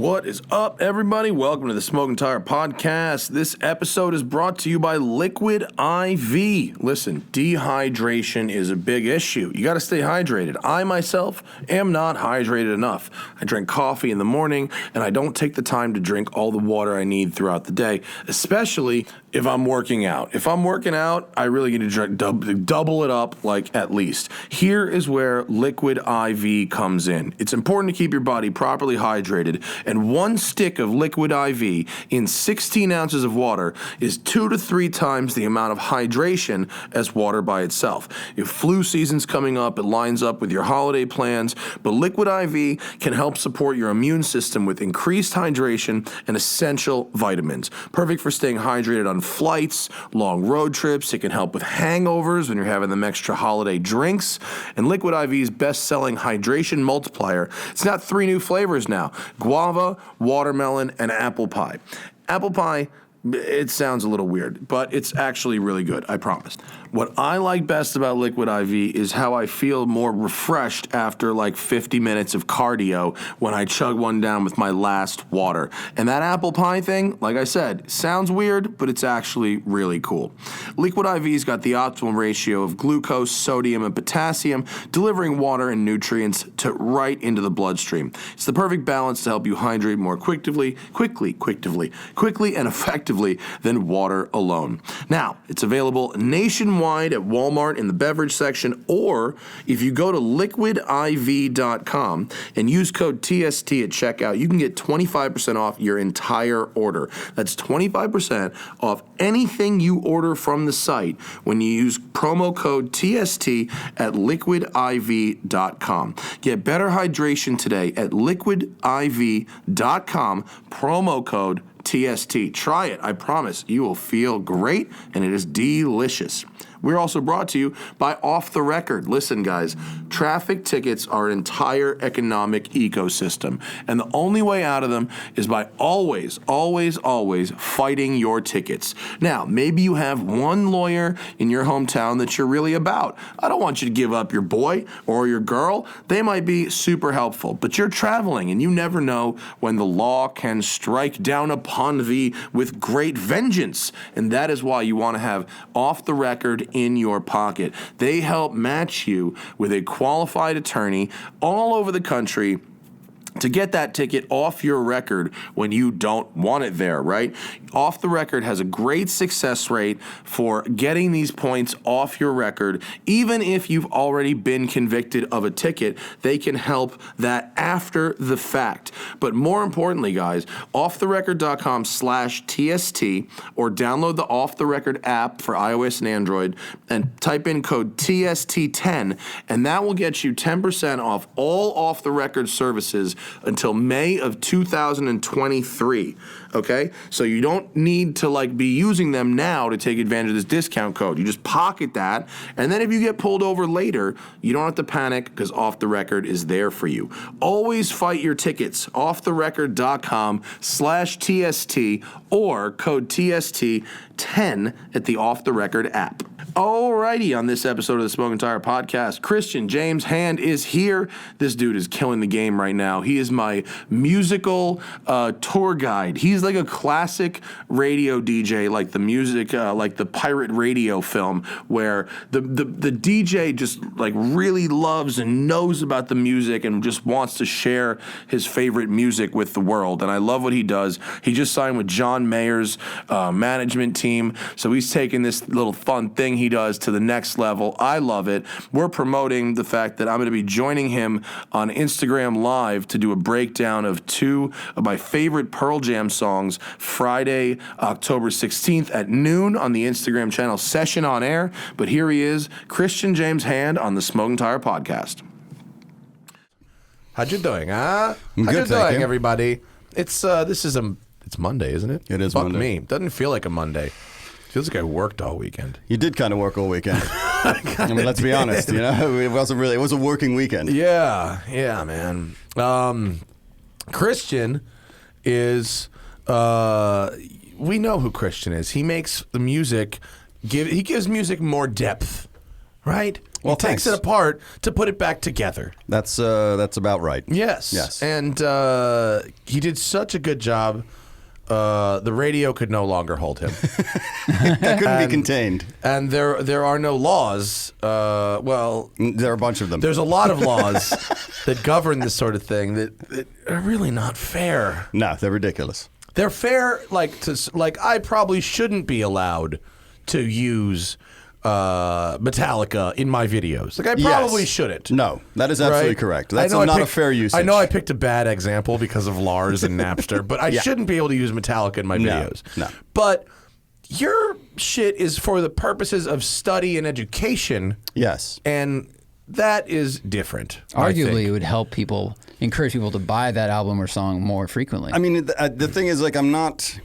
What is up, everybody? Welcome to the Smoking Tire Podcast. This episode is brought to you by Liquid IV. Listen, dehydration is a big issue. You got to stay hydrated. I, myself, am not hydrated enough. I drink coffee in the morning, and I don't take the time to drink all the water I need throughout the day, especially if I'm working out. If I'm working out, I really need to drink double it up, like at least. Here is where Liquid IV comes in. It's important to keep your body properly hydrated, and one stick of Liquid IV in 16 ounces of water is 2 to 3 times the amount of hydration as water by itself. If flu season's coming up, it lines up with your holiday plans, but Liquid IV can help support your immune system with increased hydration and essential vitamins. Perfect for staying hydrated on flights, long road trips. It can help with hangovers when you're having them extra holiday drinks. And Liquid IV's best-selling hydration multiplier, it's got 3 new flavors now: guava, watermelon, and apple pie. Apple pie, it sounds a little weird, but it's actually really good, I promise. What I like best about Liquid IV is how I feel more refreshed after like 50 minutes of cardio when I chug one down with my last water. And that apple pie thing, like I said, sounds weird, but it's actually really cool. Liquid IV's got the optimal ratio of glucose, sodium, and potassium, delivering water and nutrients right into the bloodstream. It's the perfect balance to help you hydrate more quickly and effectively than water alone. Now, it's available nationwide at Walmart in the beverage section, or if you go to liquidiv.com and use code TST at checkout, you can get 25% off your entire order. That's 25% off anything you order from the site when you use promo code TST at liquidiv.com. Get better hydration today at liquidiv.com, promo code TST. Try it. I promise you will feel great, and it is delicious. We're also brought to you by Off the Record. Listen, guys, traffic tickets are an entire economic ecosystem, and the only way out of them is by always fighting your tickets. Now, maybe you have one lawyer in your hometown that you're really about. I don't want you to give up your boy or your girl. They might be super helpful, but you're traveling, and you never know when the law can strike down upon thee with great vengeance, and that is why you want to have Off the Record in your pocket. They help match you with a qualified attorney all over the country to get that ticket off your record when you don't want it there, right? Off the Record has a great success rate for getting these points off your record. Even if you've already been convicted of a ticket, they can help that after the fact. But more importantly, guys, offtherecord.com/TST or download the Off the Record app for iOS and Android and type in code TST10, and that will get you 10% off all Off the Record services until May of 2023, okay? So you don't need to be using them now to take advantage of this discount code. You just pocket that, and then if you get pulled over later, you don't have to panic because Off the Record is there for you. Always fight your tickets. offtherecord.com/TST or code TST10 at the Off the Record app. Alrighty, on this episode of the Smoking Tire Podcast, Christian James Hand is here. This dude is killing the game right now. He is my musical tour guide. He's like a classic radio DJ, like the music, like the pirate radio film, where the DJ just really loves and knows about the music and just wants to share his favorite music with the world. And I love what he does. He just signed with John Mayer's management team, so he's taking this little fun thing he does to the next level. I love it. We're promoting the fact that I'm going to be joining him on Instagram Live to do a breakdown of 2 of my favorite Pearl Jam songs Friday, October 16th at noon on the Instagram channel Session on Air. But here he is, Christian James Hand on the Smoking Tire Podcast. How'd you doing, huh? How'd you doing, everybody? It's it's Monday, isn't it? It is Fuck Monday. me. Doesn't feel like a Monday. Feels like I worked all weekend. You did kind of work all weekend. I mean, let's be honest. It was a working weekend. Yeah, man. Christian is. We know who Christian is. He makes the music. He gives music more depth, right? He takes it apart to put it back together. That's about right. Yes. And he did such a good job. The radio could no longer hold him. That couldn't be contained. And there are no laws. Well, there are a bunch of them. There's a lot of laws that govern this sort of thing that are really not fair. No, they're ridiculous. They're fair, like I probably shouldn't be allowed to use Metallica in my videos. Like I probably shouldn't. No, that is absolutely correct. That's not a fair usage. I know I picked a bad example because of Lars and Napster, but I shouldn't be able to use Metallica in my videos. No. But your shit is for the purposes of study and education. Yes. And that is different. Arguably, it would help people, encourage people to buy that album or song more frequently. I mean, the thing is, like, I'm not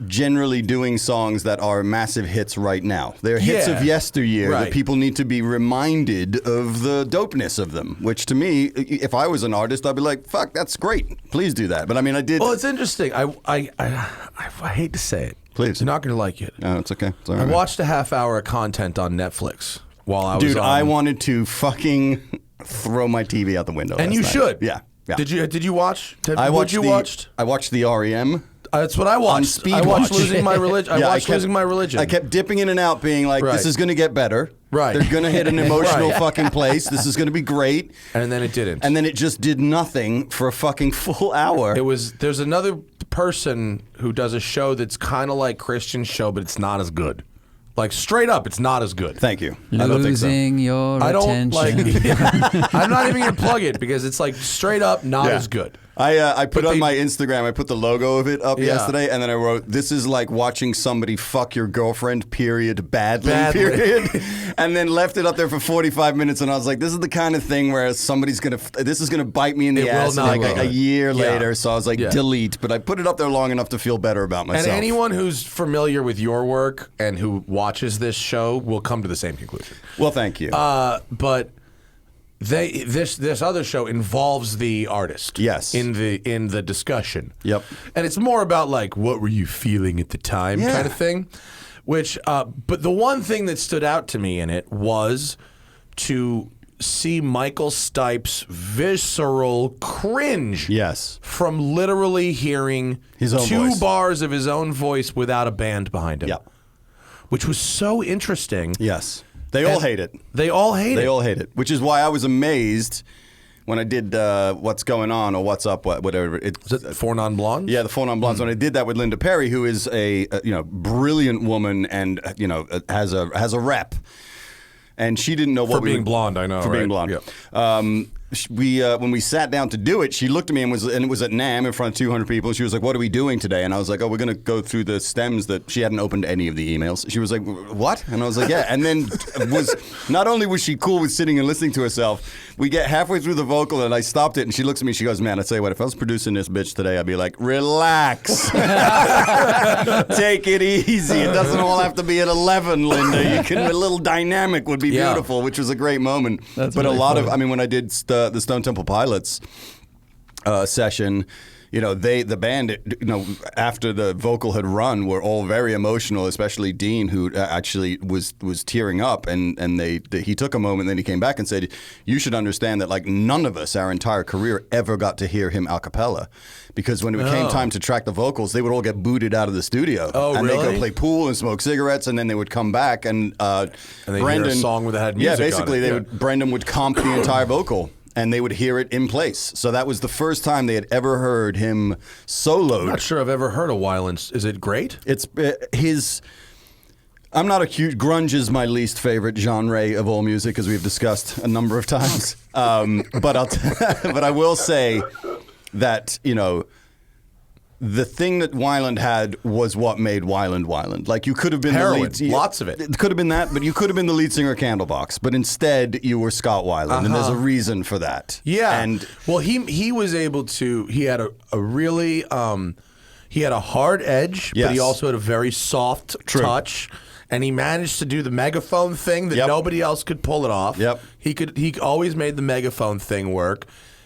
generally doing songs that are massive hits right now. They're hits of yesteryear that people need to be reminded of the dopeness of them, which to me, if I was an artist, I'd be like, fuck, that's great. Please do that. But I mean, I did. Well, it's interesting. I hate to say it. Please. You're not going to like it. No, it's okay. It's all right. I watched a half hour of content on Netflix while I was on. I wanted to fucking throw my TV out the window. And you should. Yeah. Did you watch? I watched the REM. That's what I watched. On speed I watched watch. Losing My Religion. I watched Losing My Religion. I kept dipping in and out, being like, this is going to get better. Right. They're going to hit an emotional fucking place. This is going to be great. And then it didn't. And then it just did nothing for a fucking full hour. There's another person who does a show that's kind of like Christian's show, but it's not as good. Like straight up, it's not as good. Thank you. I don't think so. Your attention. I'm not even gonna plug it because it's like straight up not as good. I put on my Instagram, I put the logo of it up yesterday, and then I wrote, this is like watching somebody fuck your girlfriend, period, badly. Period. And then left it up there for 45 minutes, and I was like, this is the kind of thing where this is going to bite me in the ass like a year later, so I was like, delete. But I put it up there long enough to feel better about myself. And anyone who's familiar with your work and who watches this show will come to the same conclusion. Well, thank you. But... This other show involves the artist. Yes. In the discussion. Yep. And it's more about like what were you feeling at the time kind of thing. Which but the one thing that stood out to me in it was to see Michael Stipe's visceral cringe. Yes. From literally hearing his own two voice. bars of his own voice without a band behind him. Yep. Which was so interesting. Yes. They all hate it. They all hate it. They all hate it, which is why I was amazed when I did What's Going On or What's Up, whatever. Is it Four Non-Blondes? Yeah, the Four Non-Blondes. When I did that with Linda Perry, who is a brilliant woman and has a rep, and she didn't know what for being blonde. I know for being blonde. Yep. When we sat down to do it, she looked at me and it was at NAMM in front of 200 people. And she was like, "What are we doing today?" And I was like, "Oh, we're going to go through the stems that she hadn't opened any of the emails." She was like, "What?" And I was like, "Yeah." And then not only was she cool with sitting and listening to herself, we get halfway through the vocal and I stopped it and she looks at me. She goes, "Man, I tell you what, if I was producing this bitch today, I'd be like, relax, take it easy. It doesn't all have to be at 11, Linda. A little dynamic would be beautiful," which was a great moment. That's but really a lot funny. of, I mean, when I did the Stone Temple Pilots session, the band, after the vocal had run, were all very emotional, especially Dean, who actually was tearing up, and he took a moment, then he came back and said, "You should understand that like none of us, our entire career, ever got to hear him a cappella, because when it came time to track the vocals, they would all get booted out of the studio, and they'd go play pool and smoke cigarettes, and then they would come back and Brendan, hear a song that had music basically on it. Brendan would comp the entire vocal. And they would hear it in place. So that was the first time they had ever heard him soloed. I'm not sure I've ever heard a Weiland. Is it great? It's his... I'm not a huge... Grunge is my least favorite genre of all music, as we've discussed a number of times. But I will say that, the thing that Weiland had was what made Weiland. Like, you could have been Heroin, the lead... lots of it. It could have been that, but you could have been the lead singer of Candlebox. But instead, you were Scott Weiland, and there's a reason for that. Yeah. And well, he was able to... He had a really... he had a hard edge, but he also had a very soft touch. And he managed to do the megaphone thing that nobody else could pull it off. Yep. He always made the megaphone thing work.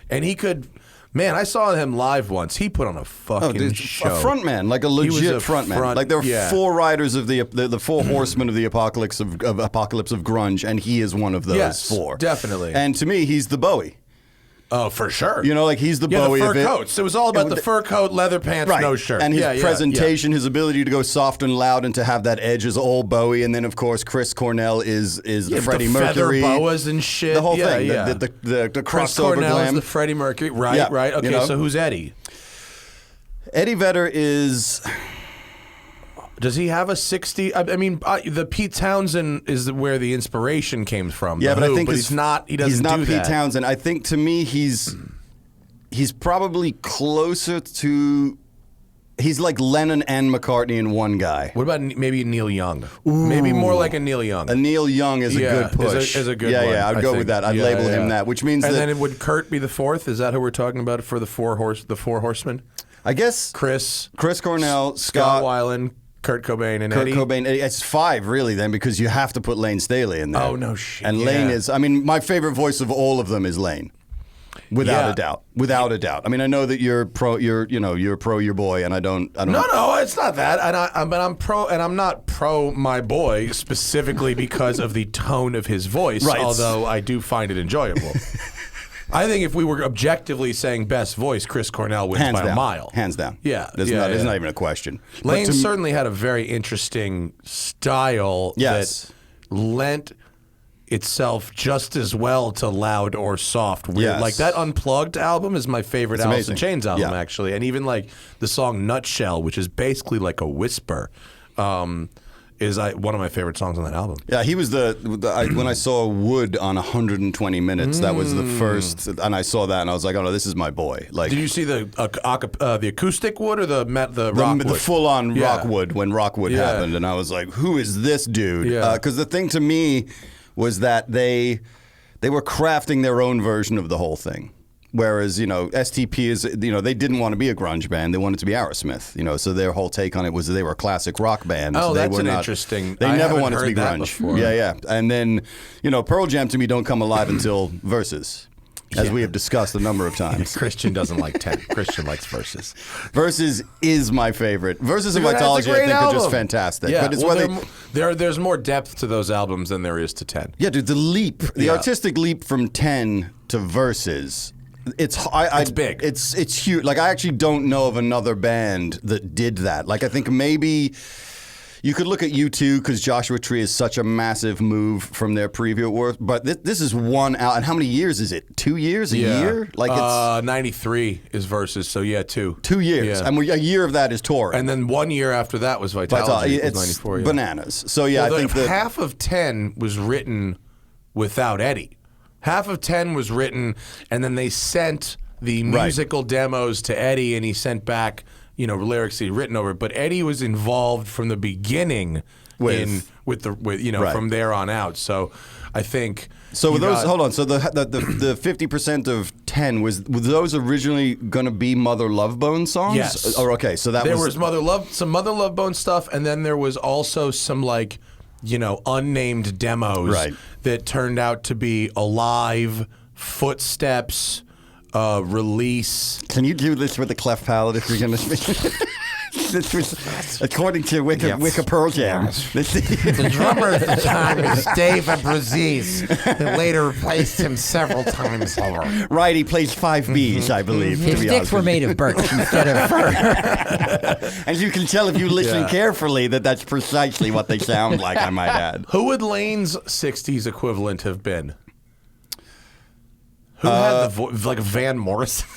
And he could Man, I saw him live once. He put on a fucking show. A front man, like a legit front man. Like there are four riders of the four horsemen of the apocalypse of grunge, and he is one of those four. Definitely. And to me, he's the Bowie. Oh, for sure. You know, like he's the Bowie the of it. fur coats. It was all about the fur coat, leather pants, no shirt. And his presentation, his ability to go soft and loud and to have that edge is all Bowie. And then, of course, Chris Cornell is the Freddie Mercury. Feather boas and shit. The whole thing. Yeah. The Chris crossover Cornell glam. is the Freddie Mercury. Right, right. Okay, so who's Eddie? Eddie Vedder is... Does he have a 60? I mean, the Pete Townsend is where the inspiration came from. Yeah, but I think he's not. He doesn't he's not do Pete that. Townsend. I think to me, he's probably closer to. He's like Lennon and McCartney in one guy. What about maybe Neil Young? Ooh. Maybe more like a Neil Young. A Neil Young is a good push. Is a good one. Yeah, I'd go with that. I'd label him that, which means and that. then would Kurt be the fourth? Is that who we're talking about for the four horsemen? I guess Chris Cornell, Scott Weiland, Kurt Cobain, and Eddie. Kurt Cobain. It's five really then because you have to put Lane Staley in there. Oh no shit. And Lane is. I mean, my favorite voice of all of them is Lane. Without a doubt. Without a doubt. I mean, I know that you're pro your boy, and I don't. No, it's not that. And but I'm pro, and I'm not pro my boy specifically because of the tone of his voice. Right. Although I do find it enjoyable. I think if we were objectively saying best voice, Chris Cornell wins by a mile. Hands down. Yeah. There's not even a question. Lane certainly had a very interesting style that lent itself just as well to loud or soft. Weird. Yes. Like that Unplugged album is my favorite Alice in Chains album, Yeah. actually. And even like the song Nutshell, which is basically like a whisper, is one of my favorite songs on that album. Yeah, he was when I saw Wood on 120 Minutes, that was the first, and I saw that and I was like, oh no, this is my boy. Like, did you see the acoustic Wood or the rock Wood? The full-on rock Wood when Rockwood happened, and I was like, who is this dude? Because the thing to me was that they were crafting their own version of the whole thing. Whereas, STP is, they didn't want to be a grunge band. They wanted to be Aerosmith, so their whole take on it was they were a classic rock band. Oh, they that's were interesting. They never wanted to be that grunge. Before. Yeah. And then, Pearl Jam to me don't come alive until Versus. As we have discussed a number of times. Christian doesn't like 10. Christian likes Versus. Versus is my favorite. Versus and Vitology, I think, are just fantastic. Yeah, but it's there's more depth to those albums than there is to 10. Yeah, dude, the artistic leap from 10 to Versus, it's big. It's huge. Like, I actually don't know of another band that did that. Like, I think maybe you could look at U2 because Joshua Tree is such a massive move from their previous work, but this is one out. And how many years is it? 2 years? A year? Like it's 93 is Versus, so 2. 2 years, and a year of that is touring. And then 1 year after that was Vitology. It's 94. bananas. So I think that half of 10 was written without Eddie. Half of 10 was written, and then they sent the musical demos to Eddie, and he sent back lyrics he'd written over it. But Eddie was involved from the beginning from there on out. So I think. So with those, hold on. So the 50% of 10 were those originally going to be Mother Love Bone songs? Yes. Oh, okay. So there was some Mother Love Bone stuff, and then there was also some unnamed demos that turned out to be Alive, Footsteps. Release. Can you do this with a cleft palate if you're going to speak? This was, according to Wicca Pearl Jam. The drummer at the time is Dave Abruzzese, who later replaced him several times over. Right, he plays 5 Bs, I believe. His sticks were made of birch instead of fir. And you can tell if you listen carefully that that's precisely what they sound like, I might add. Who would Lane's 60s equivalent have been? Who had the voice? Like Van Morrison?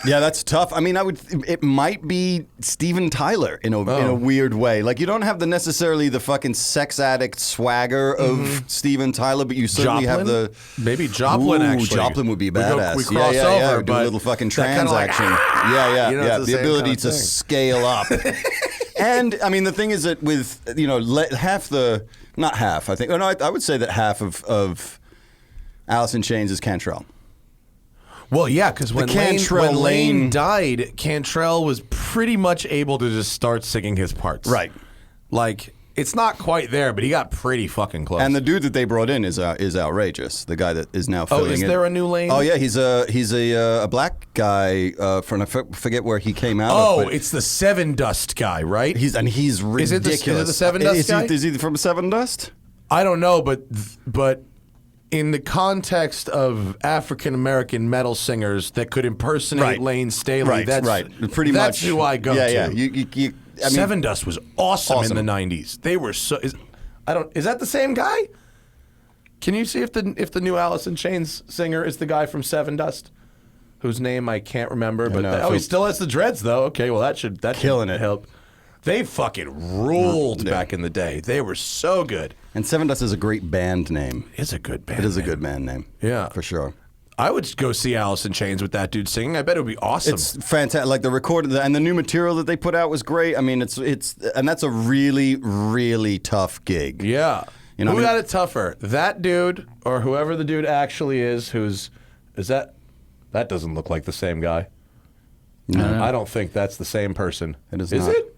Yeah, that's tough. I mean, it might be Steven Tyler in a weird way. Like, you don't have necessarily the fucking sex addict swagger of Steven Tyler, but you certainly have the... Maybe Joplin, actually. Joplin would be badass. We cross over, do a little fucking trans like, action. The ability to scale up. And, I mean, the thing is that with, half the... Not half, I think. No, I would say that half of Alice in Chains is Cantrell. Well, yeah, because when Lane died, Cantrell was pretty much able to just start singing his parts. Right. Like, It's not quite there, but he got pretty fucking close. And the dude that they brought in is outrageous. The guy that is now filling is it. there a new lane? Oh yeah, he's a black guy from I forget where he came out. Oh, of, but it's the Seven Dust guy, right? he's ridiculous. Is it the Seven Dust guy? Is he from Seven Dust? I don't know, but in the context of African American metal singers that could impersonate Lane Staley, that's pretty that's much who I go to. Yeah. I mean, Seven Dust was awesome in the '90s. They were so. Is that the same guy? Can you see if the new Alice in Chains singer is the guy from Seven Dust, whose name I can't remember? But he still has the dreads though. Okay, well that should Killing it. help. They fucking ruled back in the day. They were so good. And Seven Dust is a great band name. It's a good band. It is a good band name. Yeah, for sure. I would go see Alice in Chains with that dude singing. I bet it would be awesome. It's fantastic. Like the recording and the new material that they put out was great. I mean, it's and that's a really, really tough gig. Yeah. You know, who got it tougher? That dude or whoever the dude actually is? That doesn't look like the same guy. No. I don't think that's the same person. It is Is not. it?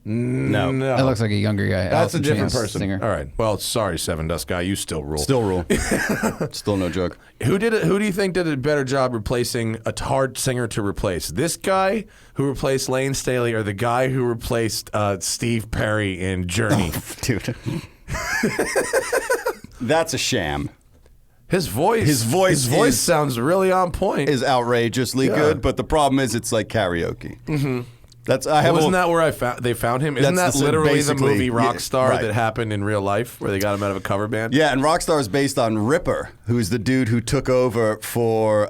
No. That looks like a younger guy. That's Alice a in different Chains person. singer. All right. Well, sorry, Seven Dust guy. You still rule. Still rule. Still no joke. Who do you think did a better job replacing a hard singer to replace? This guy who replaced Lane Staley or the guy who replaced Steve Perry in Journey? Dude. That's a sham. His voice sounds really on point. Is outrageously good, but the problem is it's like karaoke. Mm-hmm. Wasn't that where they found him? Isn't that literally the movie Rockstar that happened in real life, where they got him out of a cover band? Yeah, and Rockstar is based on Ripper, who's the dude who took over for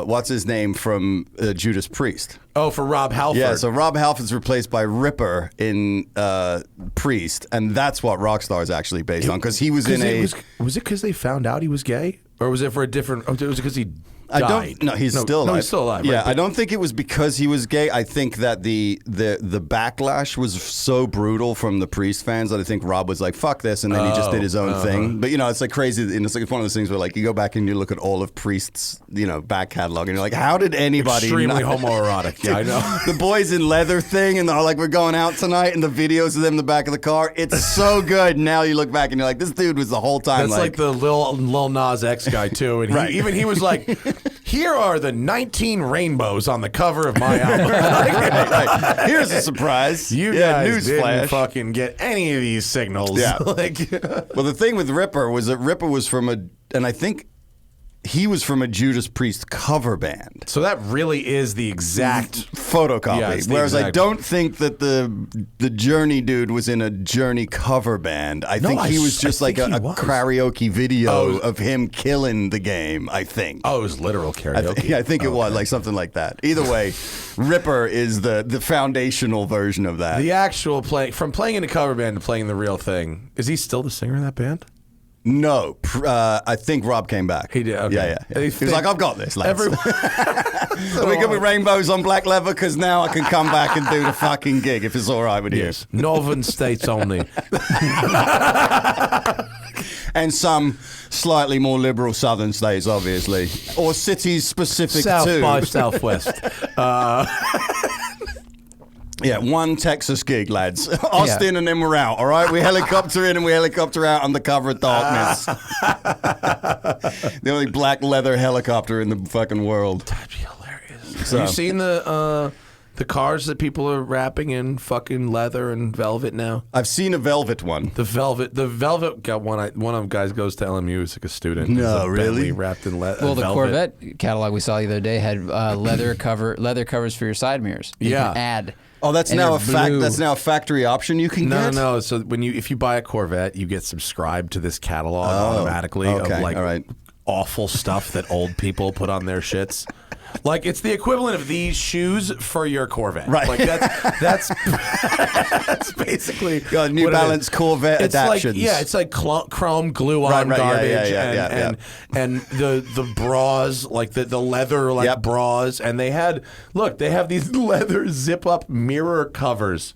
what's his name from Judas Priest. Oh, for Rob Halford. Yeah, so Rob Halford's replaced by Ripper in Priest, and that's what Rockstar is actually based on, because he was in a. Was it because they found out he was gay, or was it for a different? Oh, it was because he died. I don't. No, he's still alive. No, he's still alive. Yeah, right? I don't think it was because he was gay. I think that the backlash was so brutal from the Priest fans that I think Rob was like, "Fuck this," and then he just did his own thing. But it's like crazy. And it's like one of those things where like you go back and you look at all of Priest's back catalog, and you're like, "How did anybody?" Extremely homoerotic. Yeah, I know. The boys in leather thing, and they're like, "We're going out tonight," and the videos of them in the back of the car. It's so good. Now you look back and you're like, "This dude was the whole time." That's like the Lil Nas X guy too, and he was like, "Here are the 19 rainbows on the cover of my album." right. Here's a surprise. You guys didn't newsflash. fucking get any of these signals. Yeah. Well, the thing with Ripper was that Ripper was and I think he was from a Judas Priest cover band. So that really is the exact photocopy. Yeah, it's the Whereas I exact- don't think that the Journey dude was in a Journey cover band. I think he was just like a karaoke video of him killing the game, I think. Oh, it was literal karaoke. I think it was like something like that. Either way, Ripper is the foundational version of that. The actual from playing in a cover band to playing the real thing. Is he still the singer in that band? No, I think Rob came back. He did. Okay. Yeah. He was like, "I've got this, lads." Everyone- Are we going with rainbows on black leather? Because now I can come back and do the fucking gig if it's all right with you. Yes. Northern states only. And some slightly more liberal southern states, obviously. Or cities specific South to. by Southwest. Yeah, one Texas gig, lads. Austin and then we're out, all right? We helicopter in and we helicopter out on the cover of darkness. The only black leather helicopter in the fucking world. That'd be hilarious. Have you seen the cars that people are wrapping in fucking leather and velvet now? I've seen a velvet one. The velvet got one of them guys goes to LMU. He's like a student. No, It's a really? Bentley wrapped in leather. Well, the Corvette catalog we saw the other day had leather covers for your side mirrors. You can add. Oh, that's And now they're blue. that's now a factory option you can get? No. So if you buy a Corvette, you get subscribed to this catalog automatically of like all right. awful stuff that old people put on their shits. Like it's the equivalent of these shoes for your Corvette. Right. Like that's that's basically Got New what it is. Balance Corvette It's adaptions. like it's like chrome glue on Right, garbage yeah. and the bras, like the leather bras, and they have these leather zip up mirror covers.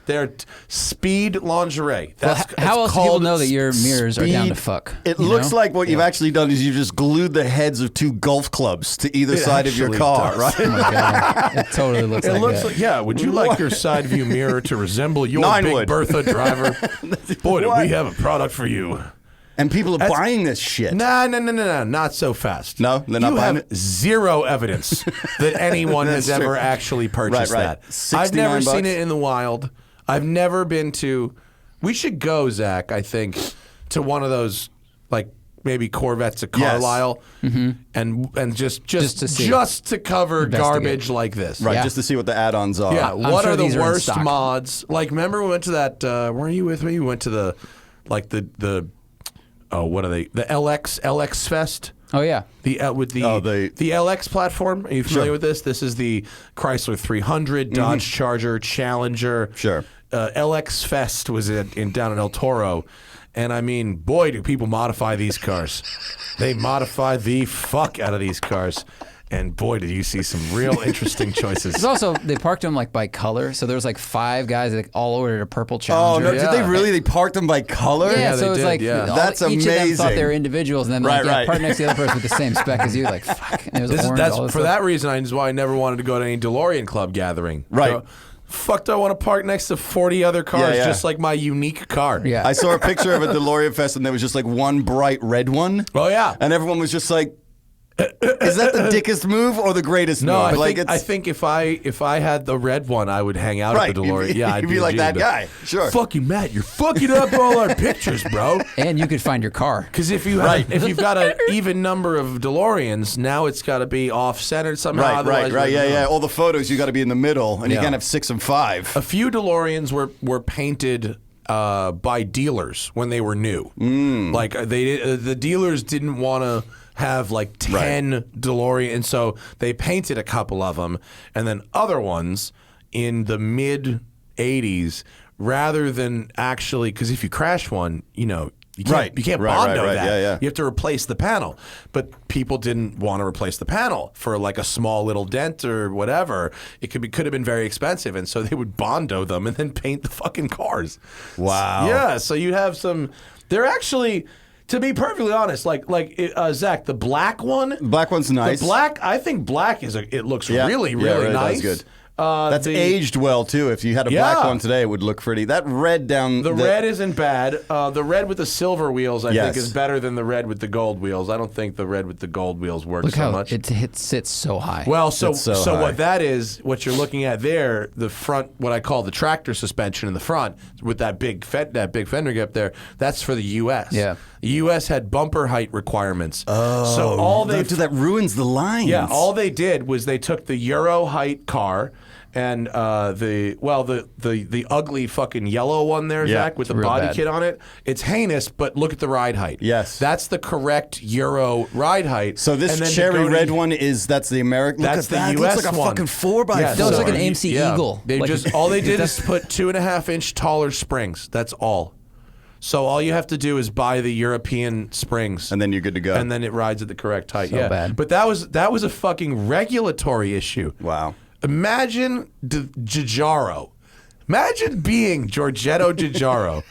They're speed lingerie. That's how else do people know that your Speed. mirrors are down to fuck? It you looks know? like what you've actually done is you just glued the heads of 2 golf clubs to either side of your actually car, does. right? Oh my god, it totally looks It like looks that. like, yeah. Would you like your side view mirror to resemble your Nine Big would. Bertha driver? Boy, do What? we have a product for you. And people are buying this shit. No, not so fast. No? They're not you buying have it? zero evidence that anyone has That's true. ever actually purchased Right. that. I've never $69 seen it in the wild. I've never been to. We should go, Zach. I think to one of those like maybe Corvettes at Yes. Carlisle, and just to see. just to cover Investigate. garbage like this. Right, Yeah. just to see what the add-ons are. Yeah, I'm what sure are the these are in worst stock. mods? Like, remember we went to that? Were you with me? We went to the what are they? The LX Fest. Oh yeah. The with the the LX platform. Are you familiar Sure. with this? This is the Chrysler 300, Dodge Charger, Challenger. Sure. LX Fest was down in El Toro, and I mean, boy, do people modify these cars. They modify the fuck out of these cars. And boy, did you see some real interesting choices. There's also they parked them like by color, so there was like 5 guys that all ordered a purple Oh, Challenger. no, did they really? They parked them by color? Yeah, they so it was did, like yeah. That's each of them thought amazing. they were individuals, and then Right, like right. parked next to the other person with the same spec as you. Like fuck, and it was orange. all That's this for stuff. that reason. Is why I never wanted to go to any DeLorean club gathering. Right. So, fuck, do I want to park next to 40 other cars Yeah. just like my unique car? Yeah. I saw a picture of a DeLorean Fest, and there was just like one bright red one. Oh yeah. And everyone was just like, is that the dickest move or the greatest No, move? I think if I had the red one, I would hang out Right, at the DeLorean. you'd be- Yeah, I'd you'd be like a that G, guy. Sure. Fuck you, Matt. You're fucking up all our pictures, bro. And you could find your car. Because if you've got an even number of DeLoreans, now it's got to be off centered somehow. Right, otherwise right. we're- Yeah. All the photos, you got to be in the middle, and you Yeah. can't have 6 and 5. A few DeLoreans were painted by dealers when they were new. Like the dealers didn't want to have like 10 DeLorean, and so they painted a couple of them, and then other ones in the mid 80s, rather than actually, because if you crash one, you can't Right. you can't Right, Bondo right. that. Yeah. You have to replace the panel. But people didn't want to replace the panel for like a small little dent or whatever. It could have been very expensive, and so they would Bondo them and then paint the fucking cars. Wow. Yeah, so you have some. They're actually, to be perfectly honest, like Zach, the black one. Black one's nice. The black, I think black it looks Yeah. really, Yeah, really really nice. does good. That's the- aged well too. If you had a black Yeah. one today, it would look pretty. That red down The red isn't bad. The red with the silver wheels, I Yes. think, is better than the red with the gold wheels. I don't think the red with the gold wheels works Look so how much. it sits so high. Well, so It's so high. what that is, what you're looking at there, the front, what I call the tractor suspension in the front, with that big fender gap there, that's for the U.S. Yeah. The U.S. had bumper height requirements. Oh, so all they that ruins the lines. yeah, all they did was they took the Euro height car. And the ugly fucking yellow one there, Yeah, Zach, with the real body bad. kit on it. It's heinous, but look at the ride height. Yes. That's the correct Euro ride height. So And then this to cherry go to- red one that's the American. Look That's at the that. It U.S. looks like a one. fucking 4x4. Yeah, That was like an so- AMC yeah. Eagle. They Like- all they did is put 2.5-inch taller springs. That's all. So all you have to do is buy the European springs, And then you're good to go. and then it rides at the correct height. So yeah, bad. but that was a fucking regulatory issue. Wow. Imagine Giugiaro. Imagine being Giorgetto Giugiaro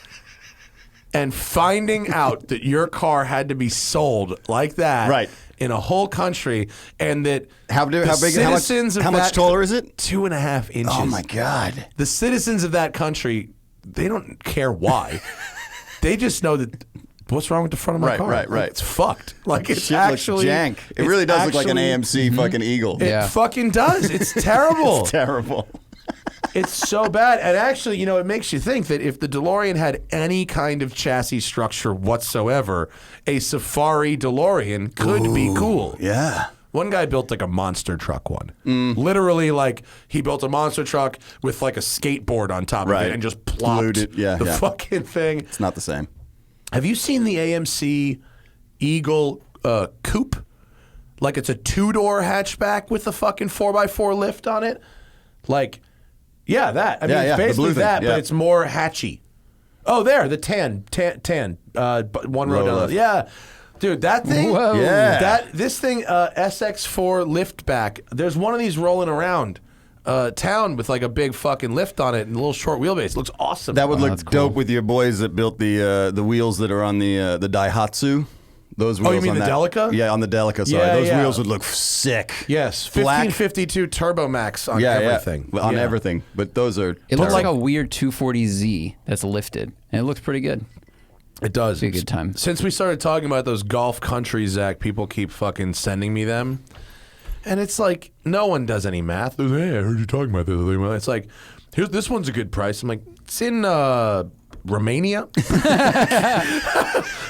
and finding out that your car had to be sold like that Right. in a whole country, and that How big? citizens How of much that- taller is it? 2.5 inches. Oh my God. The citizens of that country, they don't care why. They just know that. What's wrong with the front of my Right, car? right, right. It's fucked. Like it's Shit actually looks jank. It it's really does look like an actually- AMC fucking Eagle. It Yeah. fucking does. It's terrible. Terrible. It's so bad. And actually, it makes you think that if the DeLorean had any kind of chassis structure whatsoever, a Safari DeLorean could be cool. Yeah. One guy built like a monster truck one. Literally, like, he built a monster truck with like a skateboard on top of Right. it and just plopped Glued it. Yeah, the yeah. fucking thing. It's not the same. Have you seen the AMC Eagle coupe? Like, it's a 2-door hatchback with a fucking 4x4 lift on it. Like, yeah, that. I mean, Yeah, it's the basically blue thing, that, yeah. but it's more hatchy. Oh, there, the tan. One row down. left. Yeah, dude, that thing. Whoa. Yeah. This thing, SX4 liftback. There's one of these rolling around. town with like a big fucking lift on it and a little short wheelbase. It looks awesome. That would look that's dope cool. with your boys that built the wheels that are on the Daihatsu. Those wheels you mean on the that, Delica? Yeah, on the Delica. Sorry, Yeah, those yeah. wheels would look sick. Yes, Black. 1552 Turbo Max on everything. Yeah, on Yeah. everything. But those are. It looks like terrible. a weird 240Z that's lifted, and it looks pretty good. It does. Be a good time. Since we started talking about those golf countries, Zach, people keep fucking sending me them. And it's like, no one does any math. Hey, I heard you talking about this. It's like, here's this one's a good price. I'm like, it's in Romania?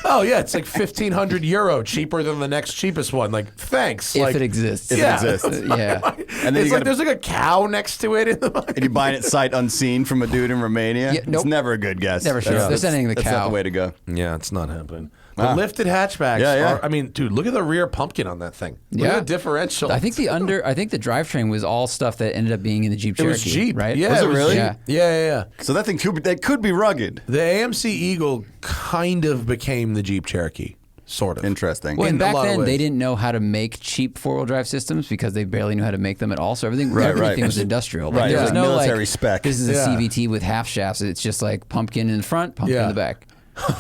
Oh, yeah, it's like 1,500 euro, cheaper than the next cheapest one. Like, thanks. If like, it exists. If Yeah. it exists. Yeah. And then It's you like gotta- there's like a cow next to it. And you're buying it sight unseen from a dude in Romania. Yeah, nope. It's never a good guess. Never sure. They're sending the that's cow. not the way to go. Yeah, it's not happening. The Wow. lifted hatchbacks Yeah, yeah. are, I mean, dude, look at the rear pumpkin on that thing. Look Yeah. at the differential. I think the drivetrain was all stuff that ended up being in the Jeep it Cherokee. was Jeep, right? Yeah, Was it really? Yeah. Yeah. So that thing could be rugged. The AMC Eagle kind of became the Jeep Cherokee, sort of. Interesting. Well, In and a back lot of then ways. they didn't know how to make cheap four-wheel drive systems because they barely knew how to make them at all. So everything right. was industrial. Like, Right, there it was was no military like, spec. This is a Yeah. CVT with half shafts. It's just like pumpkin in the front, pumpkin Yeah. in the back.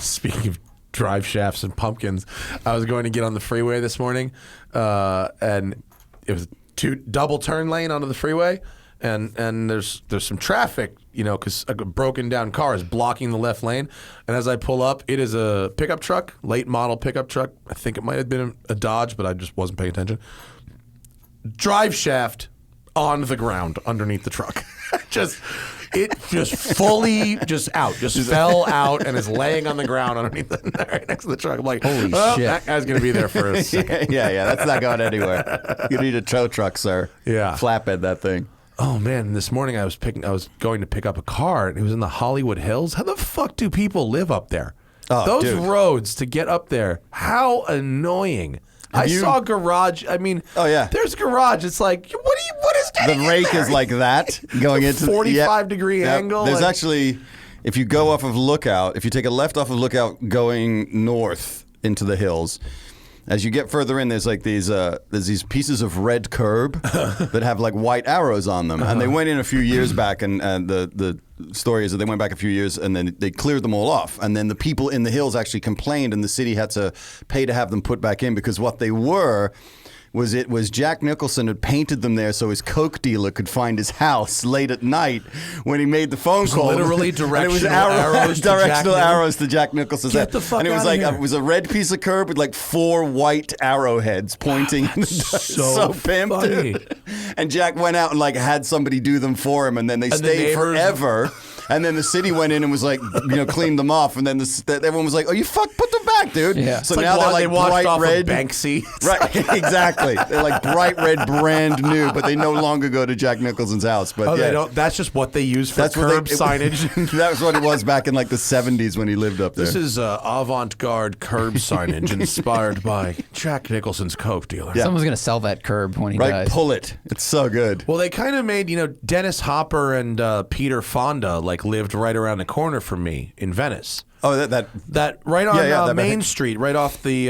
Speaking of drive shafts and pumpkins, I was going to get on the freeway this morning, and it was double turn lane onto the freeway, and there's some traffic, you know, because a broken down car is blocking the left lane. And as I pull up, it is a pickup truck, late model pickup truck. I think it might have been a Dodge, but I just wasn't paying attention. Drive shaft on the ground underneath the truck. It just fully just fell out and is laying on the ground underneath right next to the truck. I'm like, Holy oh, shit. that guy's gonna be there for a second. yeah. That's not going anywhere. You need a tow truck, sir. Yeah. Flatbed that thing. Oh man, this morning I was going to pick up a car and it was in the Hollywood Hills. How the fuck do people live up there? Oh, Those dude. roads to get up there, how annoying. I you- saw a garage. I mean, Oh, yeah. there's a garage. It's like, what is getting The in rake there? is like that going into 45 degree angle, There's like- actually, if you go off of Lookout, if you take a left off of Lookout going north into the hills, as you get further in, there's like there's these pieces of red curb that have like white arrows on them, and they went in a few years back, and the story is that they went back a few years and then they cleared them all off, and then the people in the hills actually complained, and the city had to pay to have them put back in because what they were. It was Jack Nicholson had painted them there so his coke dealer could find his house late at night when he made the phone call. literally And it was directional arrows to Jack directional Nicholson. arrows to Jack Nicholson's Get head. the fuck And it was outta like here. it was a red piece of curb with like 4 white arrowheads pointing. so pimped. funny. And Jack went out and like had somebody do them for him, and then they the stayed neighbors- forever. And then the city went in and was like, cleaned them off. And then everyone was like, "Oh, you put them back, dude." Yeah. So It's now they're like they washed bright off red. of Banksy. Right, exactly. They're like bright red, brand new, but they no longer go to Jack Nicholson's house. But Oh, yeah, they don't. That's just what they use for that's what curb they, signage. That was what it was back in like the 70s when he lived up there. This is avant-garde curb signage inspired by Jack Nicholson's coke dealer. Yeah. Someone's gonna sell that curb when he right, dies. pull it. It's so good. Well, they kind of made, Dennis Hopper and Peter Fonda like lived right around the corner from me in Venice. Oh, that That right on that Main Street, right off the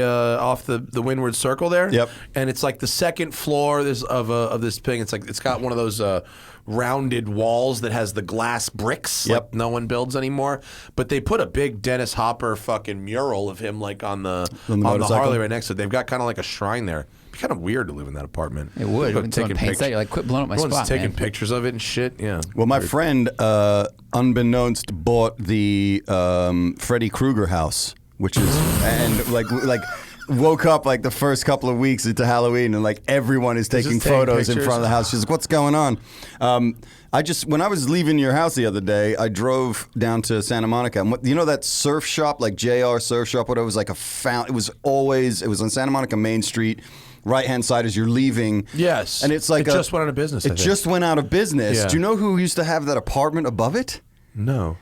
Windward Circle there. Yep. And it's like the second floor of this thing. It's like it's got one of those rounded walls that has the glass bricks. Yep. Like no one builds anymore. But they put a big Dennis Hopper fucking mural of him like on the motorcycle? Harley right next to it. They've got kind of like a shrine there. It'd be kind of weird to live in that apartment. It would. Like, When someone paints that, you're like, quit blowing up my Everyone's spot, taking man. pictures of it and shit. Yeah. Well, my friend, unbeknownst, bought the Freddy Krueger house, which is and like woke up like the first couple of weeks into Halloween, and like everyone is taking just taking photos in pictures? front of the house. She's like, "What's going on?" When I was leaving your house the other day, I drove down to Santa Monica, and that surf shop, like JR Surf Shop, whatever, was like it was on Santa Monica Main Street. Right-hand side as you're leaving. Yes. And it's like it just went out of business. I It think. just went out of business. Yeah. Do you know who used to have that apartment above it? No.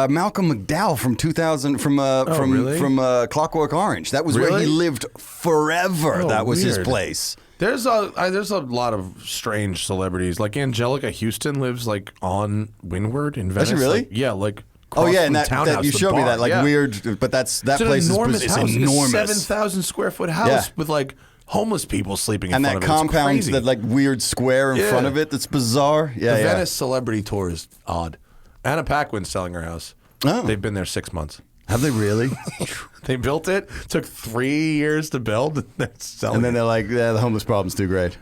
Malcolm McDowell from 2000 really? from Clockwork Orange. That was where Really? he lived forever. Oh, that was his weird. place. There's a lot of strange celebrities. Like Angelica Houston lives like on Windward in Venice. she really? Like, yeah, like. Oh across yeah, from and the that townhouse, you the showed me bar. that like Yeah. weird, but that It's an place enormous is house. enormous. It's a 7,000 square foot house Yeah. with like homeless people sleeping in And front that of it. It's compound, crazy. that like weird square in front of it that's bizarre. Yeah, The yeah. Venice celebrity tour is odd. Anna Paquin's selling her house. Oh. They've been there 6 months. Have they really? They built it. Took 3 years to build. They're selling And then it. they're like, yeah, the homeless problem's too great.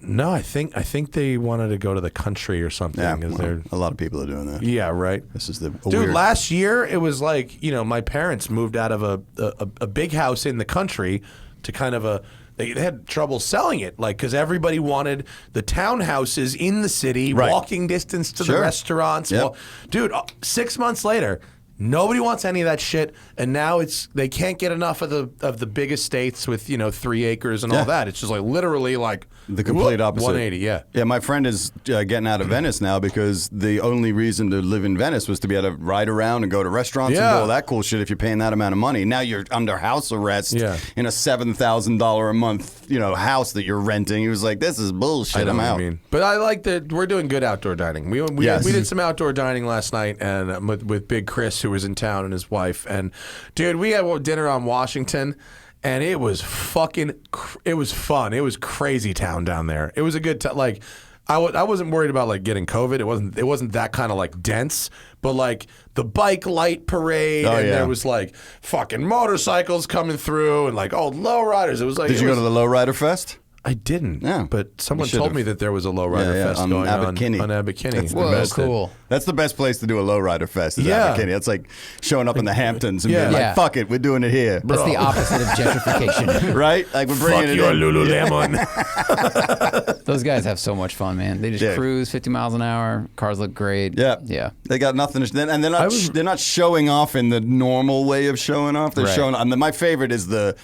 No, I think they wanted to go to the country or something. Yeah, Is well, there? a lot of people are doing that. Yeah, right. This is the Dude, weird. last year it was like, my parents moved out of a big house in the country to kind of they had trouble selling it, like, because everybody wanted the townhouses in the city, Right. walking distance to the Sure. restaurants. Yep. Well, dude, 6 months later, nobody wants any of that shit, and now they can't get enough of the big estates with 3 acres and all Yeah. that. It's just like literally like The complete whoop, opposite. 180, yeah. Yeah, my friend is getting out of Venice now because the only reason to live in Venice was to be able to ride around and go to restaurants and Yeah. do all that cool shit if you're paying that amount of money. Now you're under house arrest Yeah. in a $7,000 a month, house that you're renting. He was like, this is bullshit. I know I'm what out. you mean. But I like that we're doing good outdoor dining. We Yes. did some outdoor dining last night and with Big Chris, who was in town, and his wife. And dude, we had dinner on Washington, and it was it was fun. It was crazy town down there. It was a good time. Like I wasn't worried about like getting COVID. It wasn't that kind of like dense, but like the bike light parade, and yeah. there was like fucking motorcycles coming through, and like old lowriders. It was like Did you go to the Lowrider Fest? I didn't. Yeah. But someone You should told have. me that there was a lowrider Yeah, fest on going Abbot on Kinney. on Abbot Kinney. That's the Whoa, best. cool. That's the best place to do a lowrider fest is Yeah. Abbot Kinney. It's like showing up in the Hamptons and Yeah. being like, Yeah. fuck it, we're doing it here. That's the opposite of gentrification. Right? Like we're bringing Fuck it your in. Lululemon. Those guys have so much fun, man. They just Yeah. cruise 50 miles an hour. Cars look great. Yeah, Yeah. They got nothing, and they're not showing off in the normal way of showing off. They're Right. showing. And my favorite is the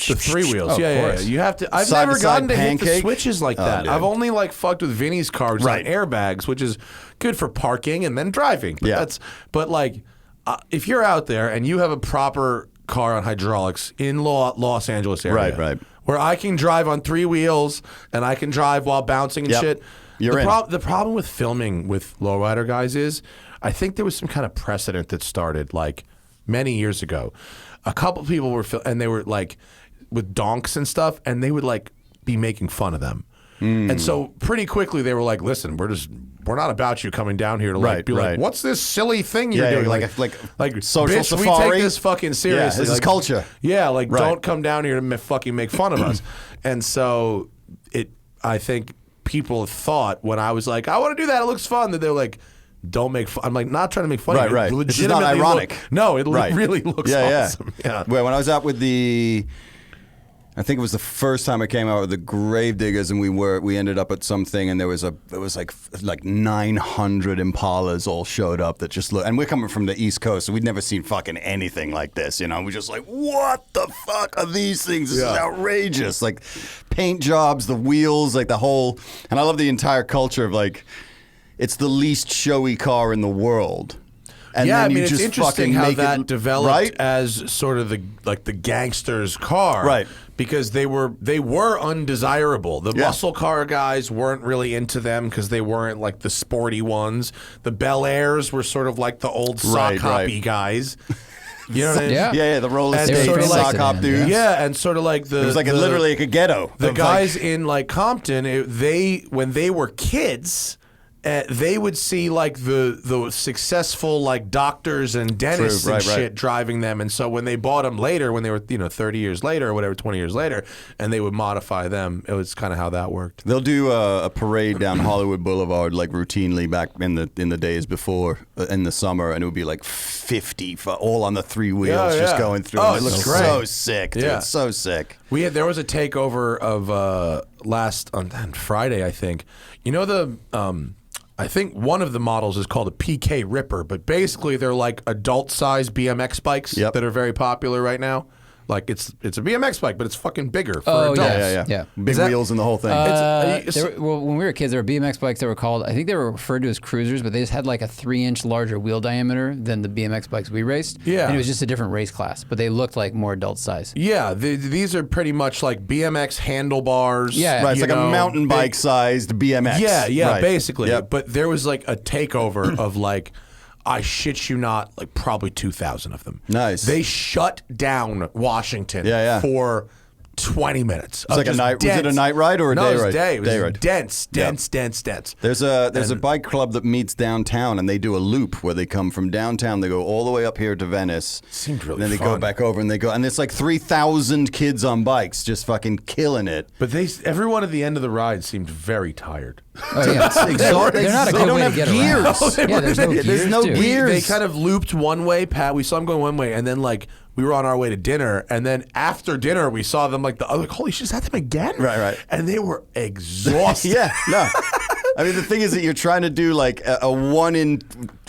The 3 wheels. Oh, of yeah. course. You have to. I've Side never to side gotten to hit the pancake? switches like that. yeah. I've only like fucked with Vinny's car, which is Right. on airbags, which is good for parking and then driving. But Yeah. but like if you're out there and you have a proper car on hydraulics in Los Angeles area, Right. where I can drive on 3 wheels and I can drive while bouncing and Yep. shit. You're in. The problem with filming with lowrider guys is I think there was some kind of precedent that started like many years ago. A couple people were and they were like with donks and stuff, and they would like be making fun of them. And so pretty quickly they were like, "Listen, we're not about you coming down here to like Right, be right. like, what's this silly thing you're Yeah, doing? like social bitch, we safari? take this fucking seriously. this is Like, culture. Yeah, like Right. don't come down here to fucking make fun of us." And so I think people thought when I was like, "I want to do that. It looks fun," that they're like, "Don't make fun." I'm like, not trying to make fun of you. Right. It This is not legitimately ironic. no, it Right. really looks awesome. Yeah. Well, when I was out with I think it was the first time I came out with the Gravediggers, and we ended up at something, and there was like 900 Impalas all showed up that just look, and we're coming from the East Coast, so we'd never seen fucking anything like this, We're just like, what the fuck are these things? This is outrageous. Like paint jobs, the wheels, like the whole, and I love the entire culture of like, it's the least showy car in the world. And yeah, then I mean, you it's just interesting fucking how make that it, developed right? as sort of the gangster's car, Right. Because they were undesirable. The Yeah. muscle car guys weren't really into them because they weren't like the sporty ones. The Bel Airs were sort of like the old sock Right, hoppy right. guys. You know what I mean? Yeah. Yeah, the roller And skate, sort of sock like- hop dudes. Yeah, and sort of like the It was like literally like a ghetto. the of, guys like, in like Compton, when they were kids, they would see like the successful like doctors and dentists True, and right, shit right. driving them, and so when they bought them later, when they were 30 years later or whatever, 20 years later, and they would modify them, it was kind of how that worked. They'll do a parade down Hollywood Boulevard like routinely back in the days before in the summer, and it would be like 50 all on the 3 wheels Yeah, just yeah. going through. Oh, and it looks it's great. so sick, dude. Yeah. It's so sick. There was a takeover of on Friday, I think. I think one of the models is called a PK Ripper, but basically they're like adult-sized BMX bikes Yep. that are very popular right now. Like it's a BMX bike, but it's fucking bigger for Oh, adults. Yeah. Big Is that- wheels and the whole thing. Well, when we were kids, there were BMX bikes that were called, I think they were referred to as cruisers, but they just had like a 3-inch larger wheel diameter than the BMX bikes we raced. Yeah. And it was just a different race class, but they looked like more adult size. Yeah, these are pretty much like BMX handlebars. Yeah. right, it's like a mountain big- bike-sized BMX. Yeah, Right. basically. Yep. But there was like a takeover of like, I shit you not, like probably 2,000 of them. Nice. They shut down Washington Yeah. for 20 minutes. It's like a night. Was it a night ride or a day ride? No, it was day. It was day ride. dense. There's a bike club that meets downtown, and they do a loop where they come from downtown. They go all the way up here to Venice. Seemed really then they fun. go back over, and and it's like 3,000 kids on bikes, just fucking killing it. But everyone at the end of the ride seemed very tired. Oh, yeah. They're not a They good don't way have to get gears. around. Yeah, there's no gears. There's no dude. gears. They kind of looped one way, Pat. We saw them going one way, and then like we were on our way to dinner, and then after dinner we saw them like the other. Holy shit, is that them again? Right. And they were exhausted. Yeah, no. I mean, the thing is that you're trying to do like a 1 in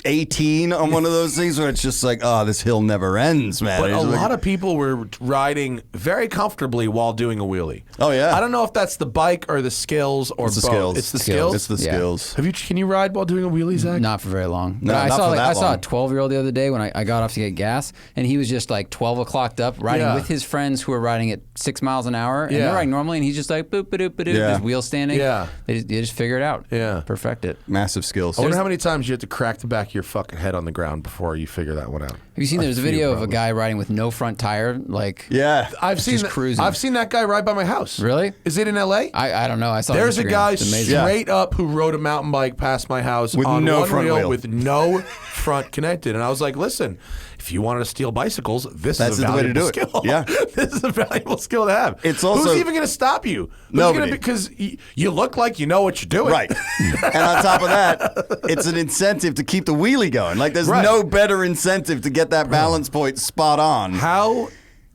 18 on one of those things where it's just like, oh, this hill never ends, man. But It's a like- lot of people were riding very comfortably while doing a wheelie. Oh, yeah. I don't know if that's the bike or the skills or It's the both. skills. It's the Skills. skills. It's the Yeah. skills. Can you ride while doing a wheelie, Zach? Not for very long. No, But I not saw for that I saw a long. 12-year-old the other day when I got off to get gas, and he was just like 12 o'clocked up, riding Yeah. with his friends who were riding at 6 miles an hour, and Yeah. they're riding normally, and he's just like boop, ba-doop, ba-doop, Yeah. his wheel standing. Yeah. They just figure it out. Yeah. Perfect it. Massive skills. I wonder how many times you have to crack the back of your fucking head on the ground before you figure that one out. Have you seen? There's a few, video of a probably. guy riding with no front tire, like Yeah. I've seen just cruising. I've seen that guy ride by my house. Really? Is it in L.A.? I don't know. I saw. it on There's a Instagram. guy It's amazing. straight up who rode a mountain bike past my house With on no one front wheel. with no front connected, and I was like, "Listen, if you wanted to steal bicycles, this That's is a the way to valuable do it. skill. Yeah. This is a valuable skill to have. It's also- who's even going to stop you? Who's Nobody. Because you look like you know what you're doing. Right. And on top of that, it's an incentive to keep the wheelie going. Like, there's Right. no better incentive to get that balance point spot on How?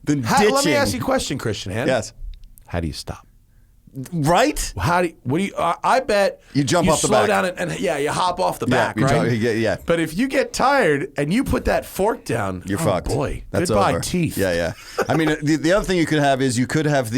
than ditching. Let me ask you a question, Christian. Hand. Yes. How do you stop? Right? How do you, what do you? I bet You jump off the slow back. down and yeah, you hop off the back, you right? yeah. But if you get tired and you put that fork down, You're oh fucked. Boy, That's goodbye over. teeth. Yeah. I mean, the other thing you could have is you could have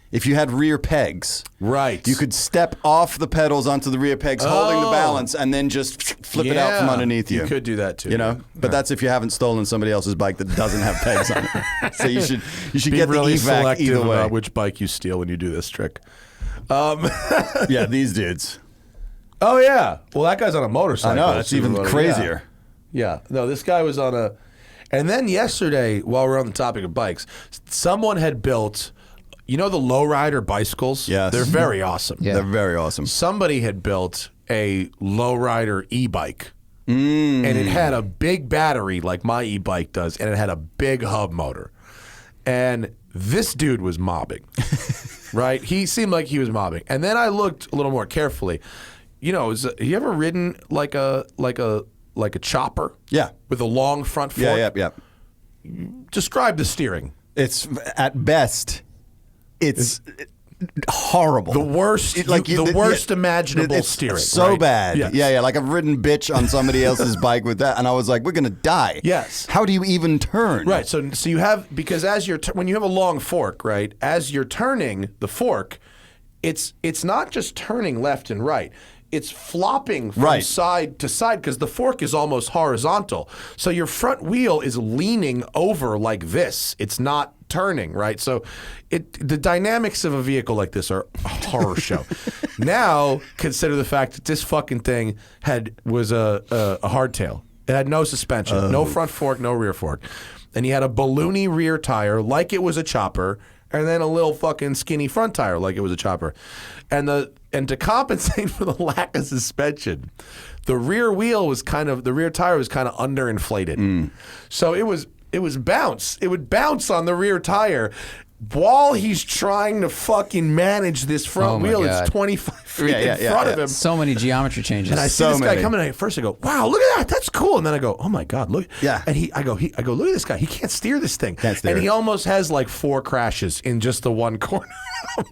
if you had rear pegs. Right. You could step off the pedals onto the rear pegs, holding the Oh. balance, and then just flip it out from Yeah, underneath you. You could do that too. You know, but that's if you haven't stolen somebody else's bike that doesn't have pegs on it. So you should Be get really the evac selective either way. about which bike you steal when you do this trick. Yeah, these dudes. Oh yeah. Well, that guy's on a motorcycle. I know, that's even Subaru, crazier. Yeah. No, this guy was on a. And then yesterday, while we're on the topic of bikes, someone had built. You know the Lowrider bicycles? Yes. They're very awesome. Yeah. They're very awesome. Somebody had built a Lowrider e-bike. And it had a big battery like my e-bike does, and it had a big hub motor. And this dude was mobbing, right? He seemed like he was mobbing. And then I looked a little more carefully. You know, have you ever ridden like a chopper? Yeah. With a long front fork? Yeah. Describe the steering. It's at best, it's horrible. The worst, the worst imaginable it's steering. So right? bad. Yes. Yeah. Like I've ridden bitch on somebody else's bike with that, and I was like, we're gonna die. Yes. How do you even turn? Right. So you have, because as you're when you have a long fork, right? As you're turning the fork, it's not just turning left and right. It's flopping from Right. side to side because the fork is almost horizontal. So your front wheel is leaning over like this. It's not turning, right? So the dynamics of a vehicle like this are a horror show. Now, consider the fact that this fucking thing was a hardtail. It had no suspension, no front fork, no rear fork. And he had a balloony rear tire like it was a chopper, and then a little fucking skinny front tire like it was a chopper. And to compensate for the lack of suspension, the rear tire was kind of underinflated. So it would bounce on the rear tire while he's trying to fucking manage this front Oh my wheel. God. It's 25 feet in front of him. So many geometry changes. And I see So this guy many. coming in. At first, I go, "Wow, look at that! That's cool." And then I go, "Oh my God, look!" Yeah. And I go, "Look at this guy! He can't steer this thing." Can't steer and it. he almost has like 4 crashes in just the one corner.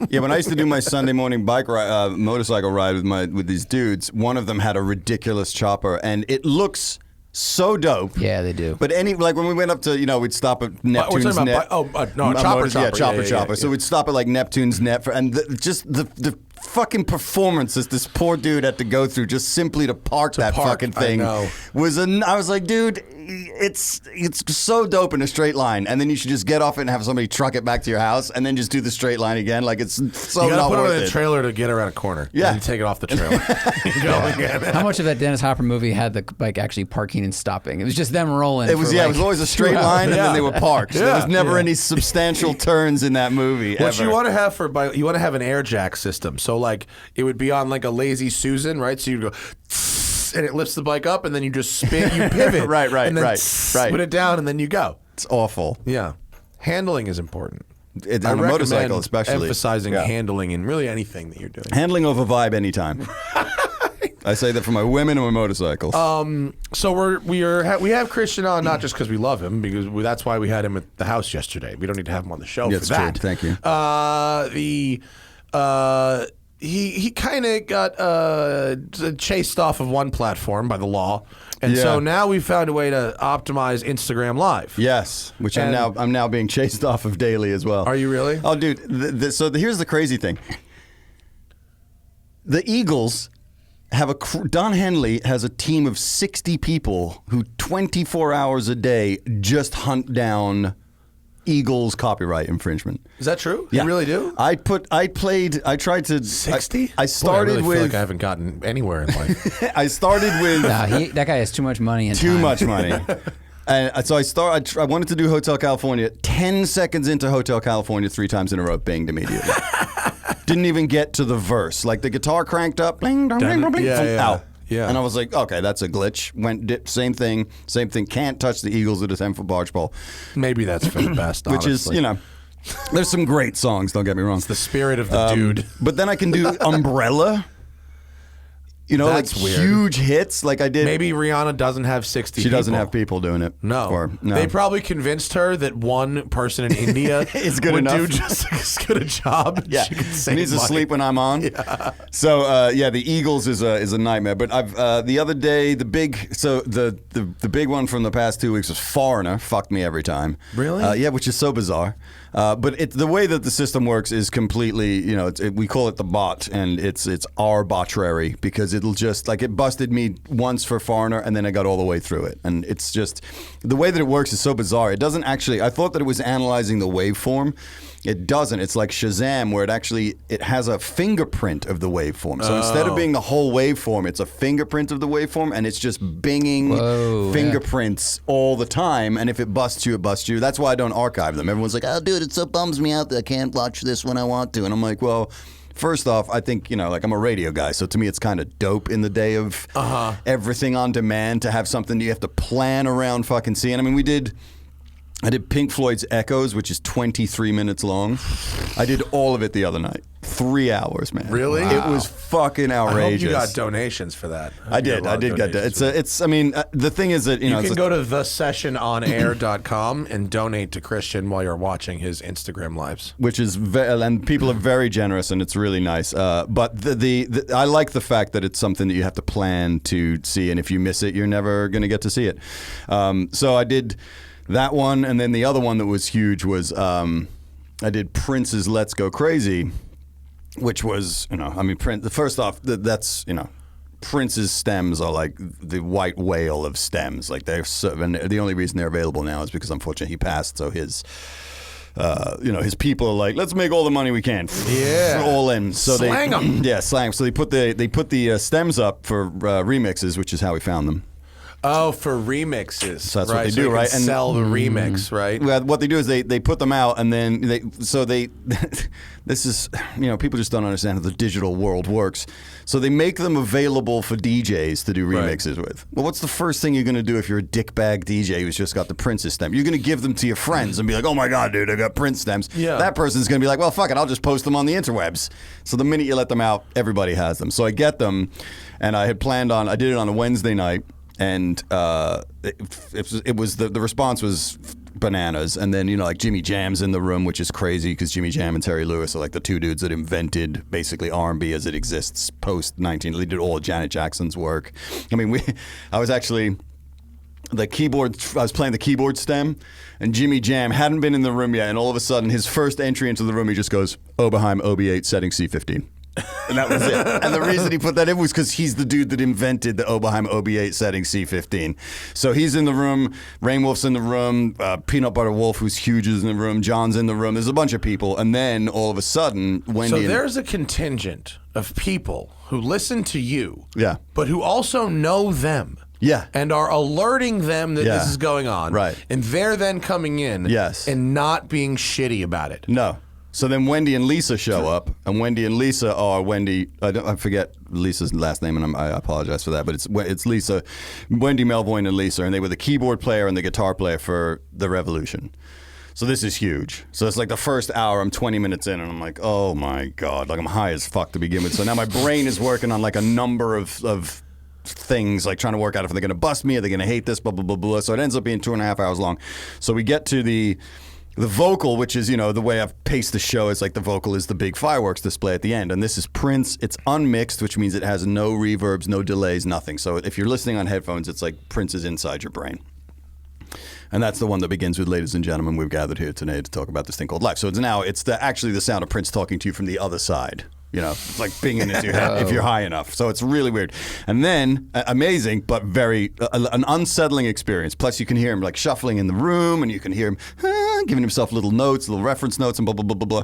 Yeah, when I used to do my Sunday morning motorcycle ride with these dudes, one of them had a ridiculous chopper, and it looks so dope. Yeah, they do. But like when we went up to, we'd stop at Neptune's talking Net. about chopper. Yeah, chopper. Yeah. So we'd stop at like Neptune's Net and just the fucking performances this poor dude had to go through just simply to park that park, fucking thing I know. I was like, dude, it's so dope in a straight line, and then you should just get off it and have somebody truck it back to your house, and then just do the straight line again. Like it's so You gotta not put it worth on the it. trailer to get around a corner. Yeah. And take it off the trailer. Go again. How much of that Dennis Hopper movie had the bike actually parking and stopping? It was just them rolling. It was for it like was always a straight 2 hours. line, and Yeah. then they were parked. So there was Yeah. never any substantial turns in that movie. What ever. you want to have you want to have an air jack system. So like it would be on like a Lazy Susan, right? So you go, and it lifts the bike up, and then you just spin, you pivot, Right, and then right. put it down, and then you go. It's awful. Yeah, handling is important. On I a motorcycle, recommend especially emphasizing Yeah. handling in really anything that you're doing. Handling over vibe anytime. I say that for my women and my motorcycles. So we have Christian on not just because we love him, because that's why we had him at the house yesterday. We don't need to have him on the show That's for that. true. Thank you. He kind of got chased off of one platform by the law, and so Yeah. now we found a way to optimize Instagram Live. Yes, which And- I'm now being chased off of daily as well. Are you really? Oh, dude. Here's the crazy thing. The Eagles have Don Henley has a team of 60 people who 24 hours a day just hunt down Eagles copyright infringement. Is that true? Yeah. You really do? I tried to 60? I started I really with feel like I haven't gotten anywhere in life. I started with Nah, that guy has too much money and too time. much money. And so I wanted to do Hotel California. 10 seconds into Hotel California, 3 times in a row, binged immediately. Didn't even get to the verse. Like the guitar cranked up, bling, dong, bling, bling, bling, Yeah, yeah. out. Yeah. And I was like, okay, that's a glitch. Same thing. Can't touch the Eagles at a 10-foot barge pole. Maybe that's for the best, Which is, honestly. there's some great songs, don't get me wrong. It's the spirit of the dude. But then I can do Umbrella. That's like weird. huge hits. Like I did. Maybe Rihanna doesn't have 60 she doesn't people. have people doing it. No. No. They probably convinced her that one person in India Is good would enough. do just as good a job. And Yeah, she could he save needs to money. sleep when I'm on. Yeah. So the Eagles is a nightmare. But I've the other day the big one from the past 2 weeks was Foreigner. Fucked me every time. Really? Yeah, which is so bizarre. But the way that the system works is completely, we call it the bot, and it's arbitrary because it'll just like it busted me once for Foreigner, and then I got all the way through it, and it's just the way that it works is so bizarre. It doesn't actually. I thought that it was analyzing the waveform. It doesn't. It's like Shazam, where it has a fingerprint of the waveform. So instead of being the whole waveform, it's a fingerprint of the waveform, and it's just binging Whoa, fingerprints all the time. And if it busts you, it busts you. That's why I don't archive them. Everyone's like, "Oh, dude, it so bums me out that I can't watch this when I want to." And I'm like, well. First off, I think, I'm a radio guy, so to me it's kind of dope in the day of everything on demand to have something you have to plan around fucking seeing. I mean, I did Pink Floyd's Echoes, which is 23 minutes long. I did all of it the other night. 3 hours, man. Really? It was fucking I hope outrageous. you got donations for that. I did get that. The thing is that, You can go to thesessiononair.com and donate to Christian while you're watching his Instagram lives. which is and people are very generous, and it's really nice. But I like the fact that it's something that you have to plan to see, and if you miss it, you're never going to get to see it. So I did that one, and then the other one that was huge was I did Prince's "Let's Go Crazy," which was Prince. First off, that's Prince's stems are like the white whale of stems. Like and the only reason they're available now is because unfortunately he passed. So his his people are like, let's make all the money we can. Yeah. All in. So Slang 'em. Yeah, slang. So they put the stems up for remixes, which is how we found them. Oh, for remixes. So that's what right? they So do, you can right? And- sell the remix, right? Well, what they do is they put them out, and then this is people just don't understand how the digital world works. So they make them available for DJs to do remixes with. Well, what's the first thing you're going to do if you're a dickbag DJ who's just got the Prince's stem? You're going to give them to your friends and be like, "Oh my God, dude, I got Prince stems." Yeah. That person's going to be like, "Well, fuck it, I'll just post them on the interwebs." So the minute you let them out, everybody has them. So I get them, and I did it on a Wednesday night. And it was the response was bananas. And then like Jimmy Jam's in the room, which is crazy because Jimmy Jam and Terry Lewis are like the two dudes that invented basically R&B as it exists post 19. They did all of Janet Jackson's work. I mean, I was actually I was playing the keyboard stem, and Jimmy Jam hadn't been in the room yet, and all of a sudden his first entry into the room, he just goes Oberheim OB8 setting C15. And that was it. And the reason he put that in was because he's the dude that invented the Oberheim OB8 setting C15. So he's in the room, Rainwolf's in the room, Peanut Butter Wolf, who's huge, is in the room, John's in the room. There's a bunch of people. And then all of a sudden, Wendy... So there's a contingent of people who listen to you, Yeah. but who also know them. Yeah. And are alerting them that Yeah. this is going on. Right. And they're then coming in Yes. and not being shitty about it. No. So then Wendy and Lisa show up, and Wendy and Lisa are Wendy. I forget Lisa's last name, and I apologize for that, but it's Lisa, Wendy Melvoin and Lisa, and they were the keyboard player and the guitar player for the Revolution. So this is huge. So it's like the first hour, I'm 20 minutes in, and I'm like, oh my God, like I'm high as fuck to begin with. So now my brain is working on like a number of things, like trying to work out if they're going to bust me, are they going to hate this, blah, blah, blah, blah. So it ends up being 2.5 hours long. So we get to the vocal, which is, the way I've paced the show is like the vocal is the big fireworks display at the end. And this is Prince. It's unmixed, which means it has no reverbs, no delays, nothing. So if you're listening on headphones, it's like Prince is inside your brain. And that's the one that begins with, ladies and gentlemen, we've gathered here today to talk about this thing called life. So it's actually the sound of Prince talking to you from the other side. It's like binging into your head if you're high enough. So it's really weird. And then, amazing, but very, an unsettling experience. Plus, you can hear him like shuffling in the room, and you can hear him giving himself little notes, little reference notes, and blah, blah, blah, blah, blah.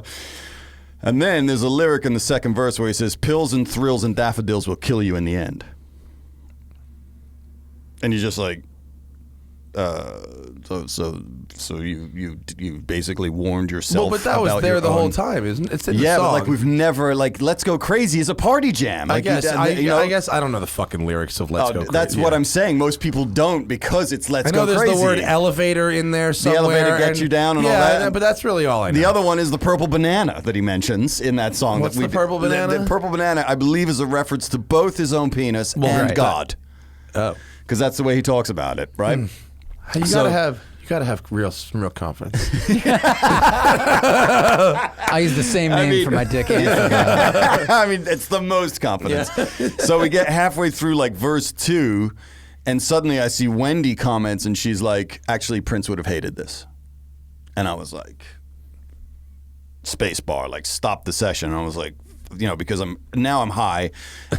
And then there's a lyric in the second verse where he says, pills and thrills and daffodils will kill you in the end. And you're just like, so you basically warned yourself. Well, but that was about there your the own... whole time, isn't it? It's in the Yeah, song. but like we've never Let's Go Crazy is a party jam. I Like, guess I guess I don't know the fucking lyrics of Let's Go Crazy. That's what I'm saying. Most people don't because it's Let's I know Go there's Crazy. the word elevator in there somewhere. The elevator gets you down and all that. But that's really all I know. The other one is the purple banana that he mentions in that song. What's the purple banana? The purple banana, I believe, is a reference to both his own penis and right. God. Oh. Because that's the way he talks about it, right? You gotta have some real confidence. I use the same name for my dick and for God. I mean, it's the most confidence. So we get halfway through like verse 2, and suddenly I see Wendy comments, and she's like, actually, Prince would have hated this. And I was like, space bar, like stop the session. And I was like, because I'm high.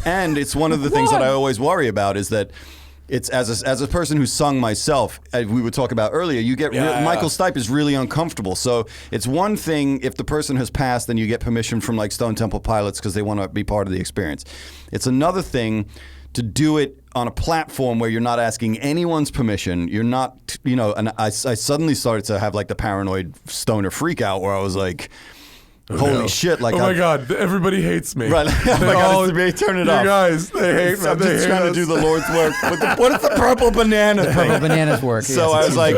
And it's one of the things that I always worry about is that it's as a person who sung myself, as we would talk about earlier, you get Michael Stipe is really uncomfortable. So it's one thing if the person has passed and you get permission from like Stone Temple Pilots because they want to be part of the experience. It's another thing to do it on a platform where you're not asking anyone's permission. You're not, and I suddenly started to have like the paranoid stoner freak out where I was like, holy shit! Like, my God, everybody hates me. Right? Oh my God, it's me. Turn it off. You guys, they hate me. I'm just trying to do the Lord's work. What is the purple banana thing? Purple bananas work. So yes, I was like,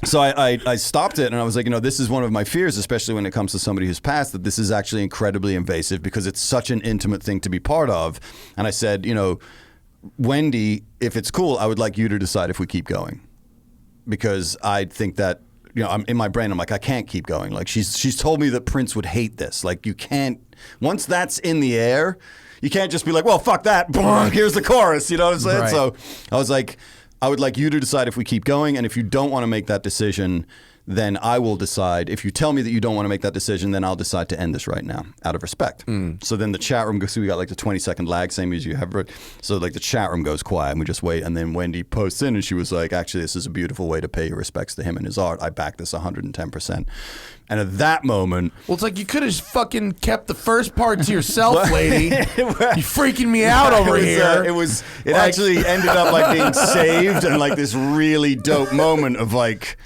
so I stopped it and I was like, this is one of my fears, especially when it comes to somebody who's passed, that this is actually incredibly invasive because it's such an intimate thing to be part of. And I said, Wendy, if it's cool, I would like you to decide if we keep going, because I think that. I'm in my brain. I'm like, I can't keep going. Like she's told me that Prince would hate this. Like you can't. Once that's in the air, you can't just be like, well, fuck that. Here's the chorus. You know what I'm saying? Right. So I was like, I would like you to decide if we keep going, and if you don't want to make that decision, then I will decide. If you tell me that you don't want to make that decision, then I'll decide to end this right now, out of respect. So then the chat room goes. So we got like the 20-second lag, same as you have. So like the chat room goes quiet, and we just wait. And then Wendy posts in, and she was like, "Actually, this is a beautiful way to pay your respects to him and his art. I back this 110%." And at that moment, well, it's like you could have fucking kept the first part to yourself, lady. You freaking me out over here. It actually ended up like being saved and like this really dope moment of like.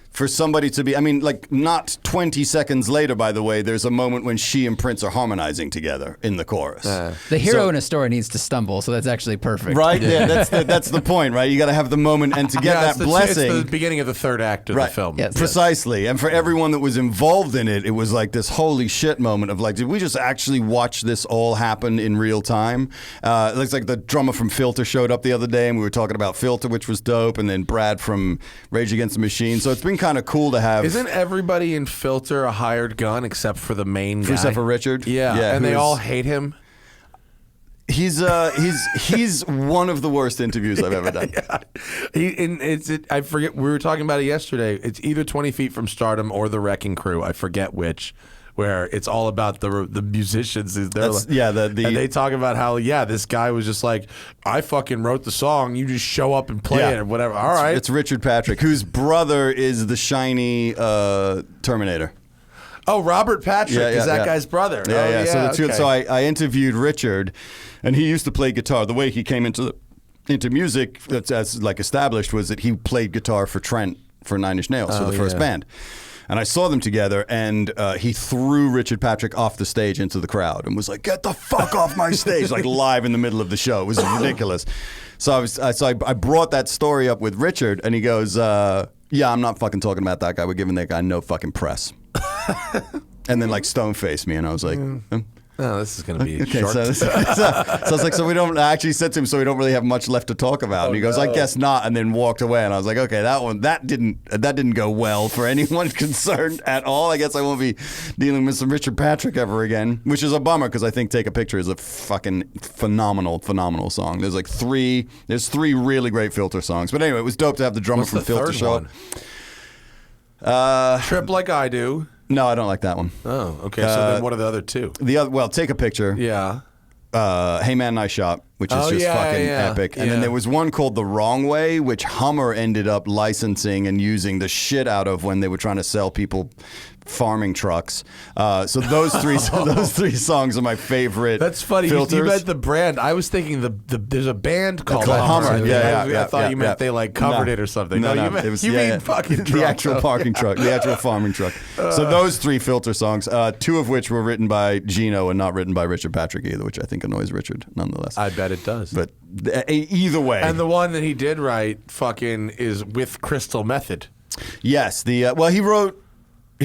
For somebody to be, like not 20 seconds later, by the way, there's a moment when she and Prince are harmonizing together in the chorus. The hero in a story needs to stumble, so that's actually perfect. Right? Yeah, that's the point, right? You got to have the moment, and to get that blessing. It's the beginning of the third act of the film. Yes. Precisely. And for everyone that was involved in it, it was like this holy shit moment of like, did we just actually watch this all happen in real time? It looks like the drummer from Filter showed up the other day, and we were talking about Filter, which was dope, and then Brad from Rage Against the Machine. So it's been kind of cool to have. Isn't everybody in Filter a hired gun except for the main guy? Except for Richard? Yeah, and they all hate him. He's one of the worst interviews I've ever done. I forget, we were talking about it yesterday. It's either 20 Feet from Stardom or The Wrecking Crew. I forget which where it's all about the musicians. The and they talk about how this guy was just like, I fucking wrote the song, you just show up and play it or whatever. All right, it's Richard Patrick, whose brother is the shiny Terminator. Oh, Robert Patrick is that guy's brother. So I interviewed Richard, and he used to play guitar. The way he came into music, that's as like established, was that he played guitar for Trent for Nine Inch Nails for the first band. And I saw them together, and he threw Richard Patrick off the stage into the crowd and was like, "Get the fuck off my stage!" like live in the middle of the show. It was ridiculous. So I brought that story up with Richard, and he goes, "Yeah, I'm not fucking talking about that guy. We're giving that guy no fucking press." And then like stone faced me, and I was like, "Oh, this is going to be okay." short. So I was like, "So we don't." I actually said to him, "So we don't really have much left to talk about." And he goes, "I guess not," and then walked away. And I was like, "Okay, that didn't go well for anyone concerned at all. I guess I won't be dealing with some Richard Patrick ever again," which is a bummer because I think "Take a Picture" is a fucking phenomenal song. There's three really great Filter songs. But anyway, it was dope to have the drummer What's from the Filter third show one? up. Trip Like I Do. No, I don't like that one. Oh, okay. So then what are the other two? Take a Picture. Yeah. Hey Man, Nice Shot, which is just fucking epic. And then there was one called The Wrong Way, which Hummer ended up licensing and using the shit out of when they were trying to sell people farming trucks. So those three songs are my favorite. That's funny. Filters. You meant the brand. I was thinking there's a band called Hummer. I thought you meant they covered it or something. No, you mean fucking the actual parking truck, the actual farming truck. So those three Filter songs, two of which were written by Gino and not written by Richard Patrick either, which I think annoys Richard nonetheless. I bet it does. But either way. And the one that he did write fucking is with Crystal Method. Yes. He wrote.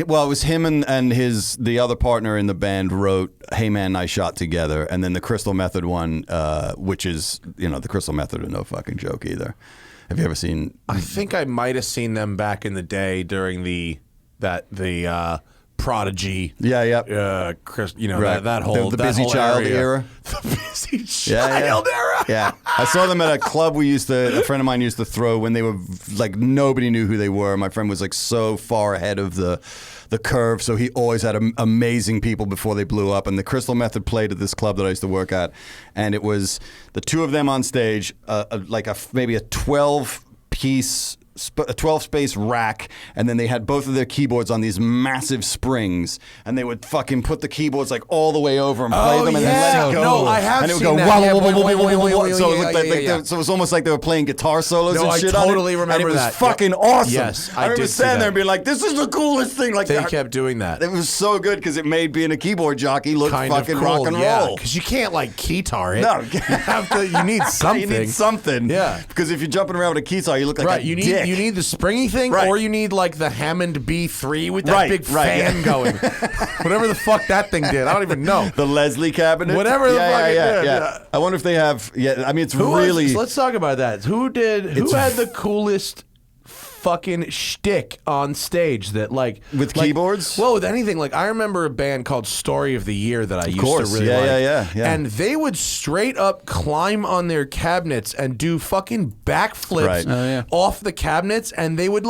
Well, it was him and the other partner in the band wrote "Hey Man, Nice Shot" together, and then the Crystal Method one, which is the Crystal Method are no fucking joke either. Have you ever seen? I think I might have seen them back in the day during the Prodigy. Yeah. Chris, Right. that whole the that Busy whole Child area. era. The Busy Child era. Yeah, I saw them at a club a friend of mine used to throw when they were like nobody knew who they were. My friend was like so far ahead of the curve, so he always had amazing people before they blew up. And the Crystal Method played at this club that I used to work at, and it was the two of them on stage, maybe a 12-piece. A 12-space rack, and then they had both of their keyboards on these massive springs, and they would fucking put the keyboards like all the way over and play them, and then let it go. No, I have and it would seen go that. So it was almost like they were playing guitar solos and shit on it. I totally remember and it was that. fucking awesome. Yes, I remember standing there and being like, "This is the coolest thing!" Like they kept doing that. It was so good because it made being a keyboard jockey look kind fucking of cool, rock and roll. Because you can't like keytar it. No, you need something. You need something. Yeah. Because if you're jumping around with a guitar, you look like a dick. You need the springy thing, or you need like the Hammond B3 with that big fan going. Whatever the fuck that thing did, I don't even know. The Leslie cabinet. Whatever the fuck it did. Yeah. I wonder if they have. Yeah, I mean, it's really. Let's talk about that. Who had the coolest fucking shtick on stage that with keyboards? Well, with anything. Like I remember a band called Story of the Year that I used to really like. Yeah. And they would straight up climb on their cabinets and do fucking backflips off the cabinets, and they would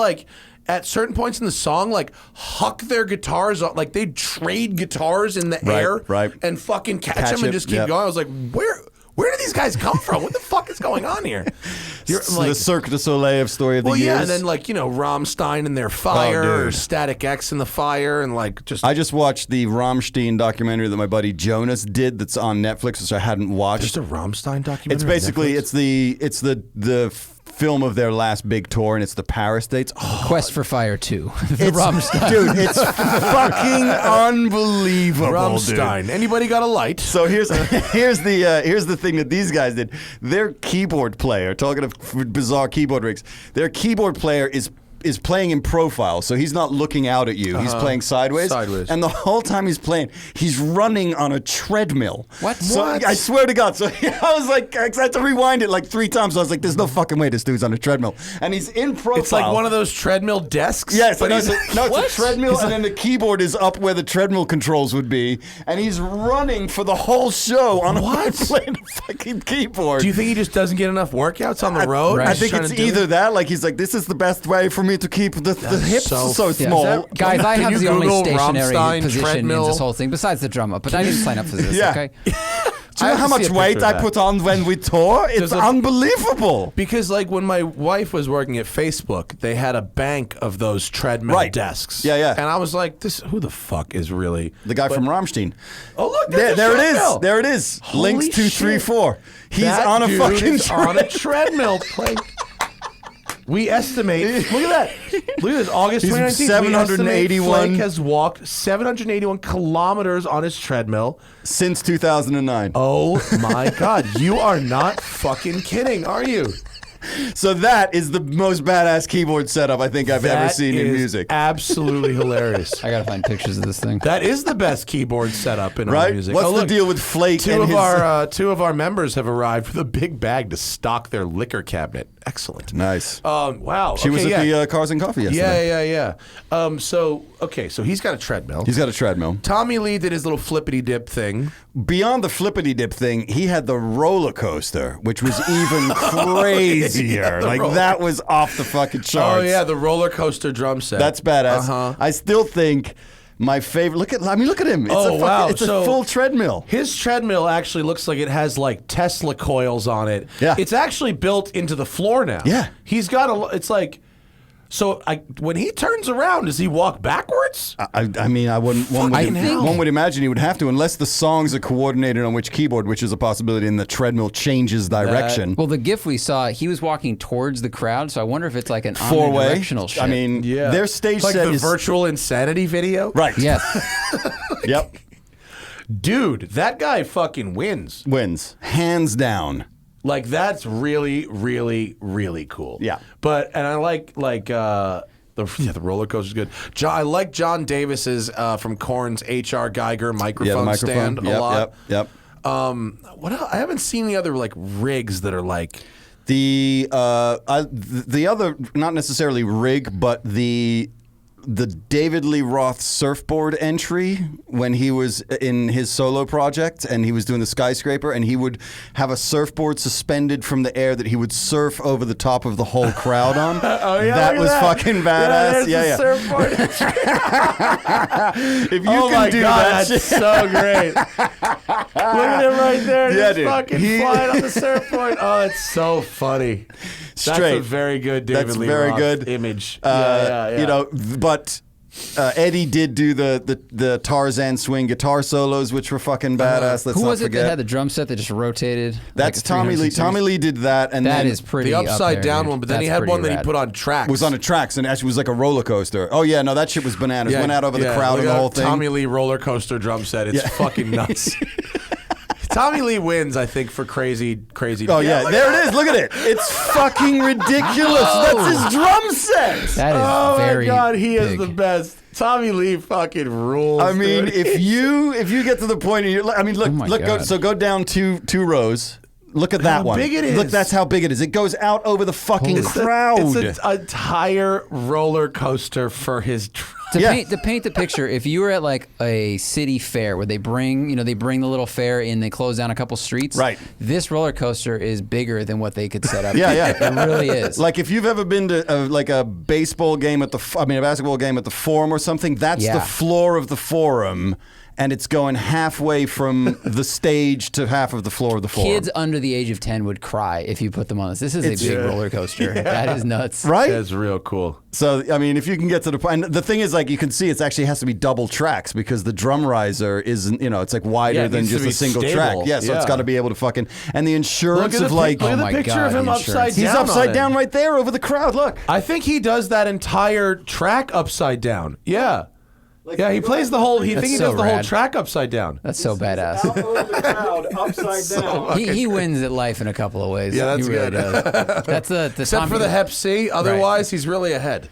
at certain points in the song, huck their guitars off, they'd trade guitars in the air, and fucking catch them and just keep going. I was like, where do these guys come from? What the fuck is going on here? The Cirque du Soleil of Story of the Years. And then Rammstein and their Fire, or Static X and the Fire, and I just watched the Rammstein documentary that my buddy Jonas did. That's on Netflix, which I hadn't watched. There's a Rammstein documentary. It's basically it's the film of their last big tour, and it's the Paris dates. Quest for Fire 2. The Rammstein. Dude, it's fucking unbelievable. Rammstein. Dude. Anybody got a light? So here's the thing that these guys did. Their keyboard player, talking of bizarre keyboard rigs, their keyboard player is playing in profile, so he's not looking out at you. He's playing sideways. And the whole time he's playing, he's running on a treadmill. What? So I swear to God. So I was like, I had to rewind it 3 times. I was like, there's no fucking way this dude's on a treadmill. And he's in profile. It's like one of those treadmill desks. Yes, but it's a treadmill, and then the keyboard is up where the treadmill controls would be, and he's running for the whole show on playing a fucking keyboard. Do you think he just doesn't get enough workouts on the road? I think it's either that, he's like, this is the best way for me me to keep the hips so Yeah. small. Guys, I Can have you the only Google stationary Rammstein position treadmill? in this whole thing, besides the drum up. But I didn't sign up for this. Yeah. Okay. Do you know how much weight I put on when we tour? It's There's a- unbelievable. Because like when my wife was working at Facebook, they had a bank of those treadmill Right. desks. Yeah, yeah. And I was like, who the fuck is really The guy from Rammstein. Oh look, There, there's a there it treadmill. is. There it is. Holy Links 2, 3, shit. 4. He's That on a dude fucking is on a treadmill playing. We estimate. Look at that. Look at this. August He's 2019. 781 Flake has walked 781 kilometers on his treadmill. since 2009. Oh my God! You are not fucking kidding, are you? So that is the most badass keyboard setup I think I've ever That seen in is music. Absolutely hilarious. I gotta find pictures of this thing. That is the best keyboard setup in our Right? music. What's Oh, the look, deal with Flake Two and of his... our members have arrived with a big bag to stock their liquor cabinet. Excellent. Nice. Wow. She was at the Cars and Coffee yesterday. Yeah. So he's got a treadmill. He's got a treadmill. Tommy Lee did his little flippity dip thing. Beyond the flippity dip thing, he had the roller coaster, which was even crazier. That was off the fucking charts. Oh yeah, the roller coaster drum set. That's badass. Uh-huh. I still think my favorite. Look at him. It's Oh, wow. It's a So- full treadmill. His treadmill actually looks like it has like Tesla coils on it. Yeah. It's actually built into the floor now. Yeah. He's got it's like, so when he turns around, does he walk backwards? I mean, I wouldn't. One would imagine he would have to, unless the songs are coordinated on which keyboard, which is a possibility, and the treadmill changes direction. Well, the GIF we saw, he was walking towards the crowd, so I wonder if it's like an Four-way. omnidirectional shit. I mean, their stage like set the is virtual insanity video. right. yes. Yep. Dude, that guy fucking wins. Wins hands down. Like that's really, really, really cool. Yeah. And I like the roller coaster's good. I like John Davis's from Korn's H.R. Geiger microphone stand a lot. Yep. What else? I haven't seen the other like rigs that are like The other, not necessarily rig, but the David Lee Roth surfboard entry when he was in his solo project and he was doing the skyscraper, and he would have a surfboard suspended from the air that he would surf over the top of the whole crowd on. Oh yeah, that was fucking badass. Yeah, surfboard. If you Oh can my do God, that, that's so great. Look at him right there. Yeah, Just dude. fucking flying on the surfboard. Oh, it's so funny. That's a Straight. very good David That's Lee very Roth good image. You know, but Eddie did do the Tarzan swing guitar solos, which were fucking badass. Let's Who not was it forget. that had the drum set that just rotated? That's like a Tommy Lee. 360? Tommy Lee did that, and That then is pretty the up upside there, down dude. one, but then he That's had pretty one that he rad. put on tracks. was on a tracks and actually was like a roller coaster. Oh yeah, no, that shit was bananas. Went out over the crowd look and the at whole that thing. Tommy Lee roller coaster drum set. It's fucking nuts. Tommy Lee wins, I think, for crazy. Oh yeah, there it is. Look at it. It's fucking ridiculous. That's his drum set. That is Oh very my God, he is big. the best. Tommy Lee fucking rules. I mean, dude. if you get to the point, and I mean, look, Oh my go God. down two rows. Look at that How one. big it Look, is. that's how big it is. It goes out over the fucking crowd. It's an entire roller coaster for his. To Yeah. paint the picture, if you were at like a city fair where they bring the little fair in, they close down a couple streets. Right. This roller coaster is bigger than what they could set up. Yeah, yeah. It really is. Like if you've ever been to a baseball game a basketball game at the Forum or something, that's Yeah. the floor of the Forum, and it's going halfway from the stage to half of the floor of the Forum. Kids under the age of 10 would cry if you put them on this. This is a big roller coaster. That is nuts. Right? That's real cool. So, I mean, if you can get to the point, and the thing is, like, you can see it actually has to be double tracks because the drum riser isn't, it's like wider Yeah, it than needs to just be a single stable. track. Yeah, so it's Yeah. got to be able to fucking, and the insurance Look at of the, like, look at Oh the my picture God, of him the upside insurance. down. he's on upside it. down right there over the crowd. Look. I think he does that entire track upside down. Yeah. Yeah, he plays the whole. He That's think he so does the whole rad. track upside down. That's so badass. over the crowd, upside down. He wins at life in a couple of ways. Yeah, that's he really good. does. That's the Except Tommy, for the Hep C, otherwise he's really ahead.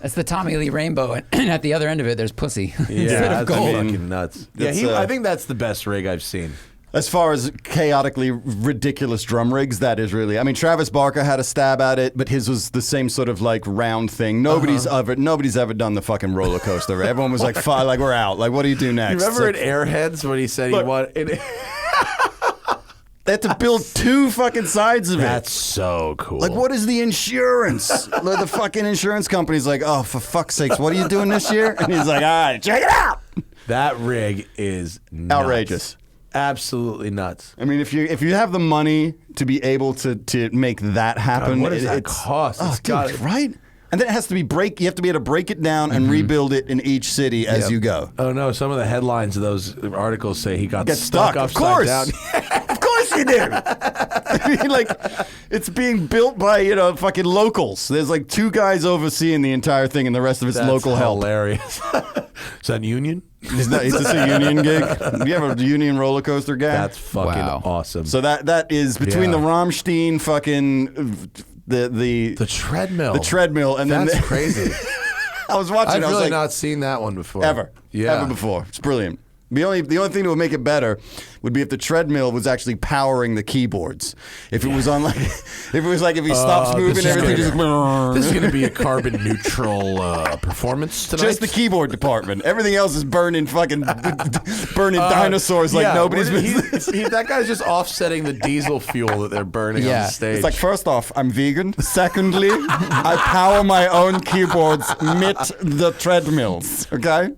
That's the Tommy Lee rainbow, and at the other end of it, there's pussy instead of that's gold. fucking nuts. Yeah, That's, I think that's the best rig I've seen. As far as chaotically ridiculous drum rigs, that is really. I mean, Travis Barker had a stab at it, but his was the same sort of like round thing. Nobody's ever done the fucking roller coaster. Everyone was like, "Fine, like we're out. Like, what do you do next?" You remember It's in Airheads when he said Look. he wanted? They had to build 2 fucking sides of it. That's so cool. Like, what is the insurance? The fucking insurance company's like, oh, for fuck's sakes, what are you doing this year? And he's like, all right, check it out. That rig is nuts. Outrageous. Absolutely nuts. I mean, if you have the money to be able to make that happen, God, what does that cost? Oh, It's dude, gotta- right? And then it has to be you have to be able to break it down and rebuild it in each city as you go. Oh no! Some of the headlines of those articles say he got Get stuck Of upside course. down. Of course you do. I mean, like, it's being built by, fucking locals. There's like 2 guys overseeing the entire thing and the rest of it's That's local help. hilarious. Is that union? Is this a union gig? Do you have a union roller coaster guy? That's fucking Wow. awesome. So that is between Yeah. the Rammstein fucking the treadmill. the treadmill and then That's crazy. I was watching. I've I was really like, not seen that one before. ever before. It's brilliant. The only thing that would make it better would be if the treadmill was actually powering the keyboards. If it was on like, if he stops moving, everything just. This is going to be a carbon neutral performance tonight. Just the keyboard department. Everything else is burning dinosaurs like nobody's business. That guy's just offsetting the diesel fuel that they're burning on Yeah. the stage. It's like, first off, I'm vegan. Secondly, I power my own keyboards mid the treadmills. Okay?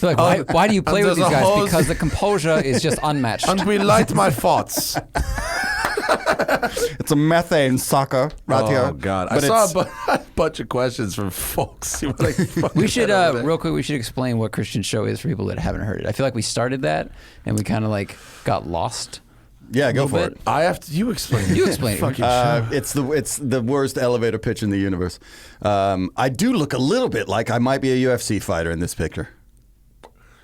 Like, why do you play and with these there's a guys? hose- Because the composure is just unmatched. and we light my thoughts. It's a methane sucker right here. Oh God! But I saw it's- a bunch of questions from folks. who were like, We should, fucking over there. real quick, we should explain what Christian show is for people that haven't heard it. I feel like we started that and we kind of like got lost. Yeah, go for little it. bit. I have to. You explain. You explain it. Fucking show. It's the worst elevator pitch in the universe. I do look a little bit like I might be a UFC fighter in this picture.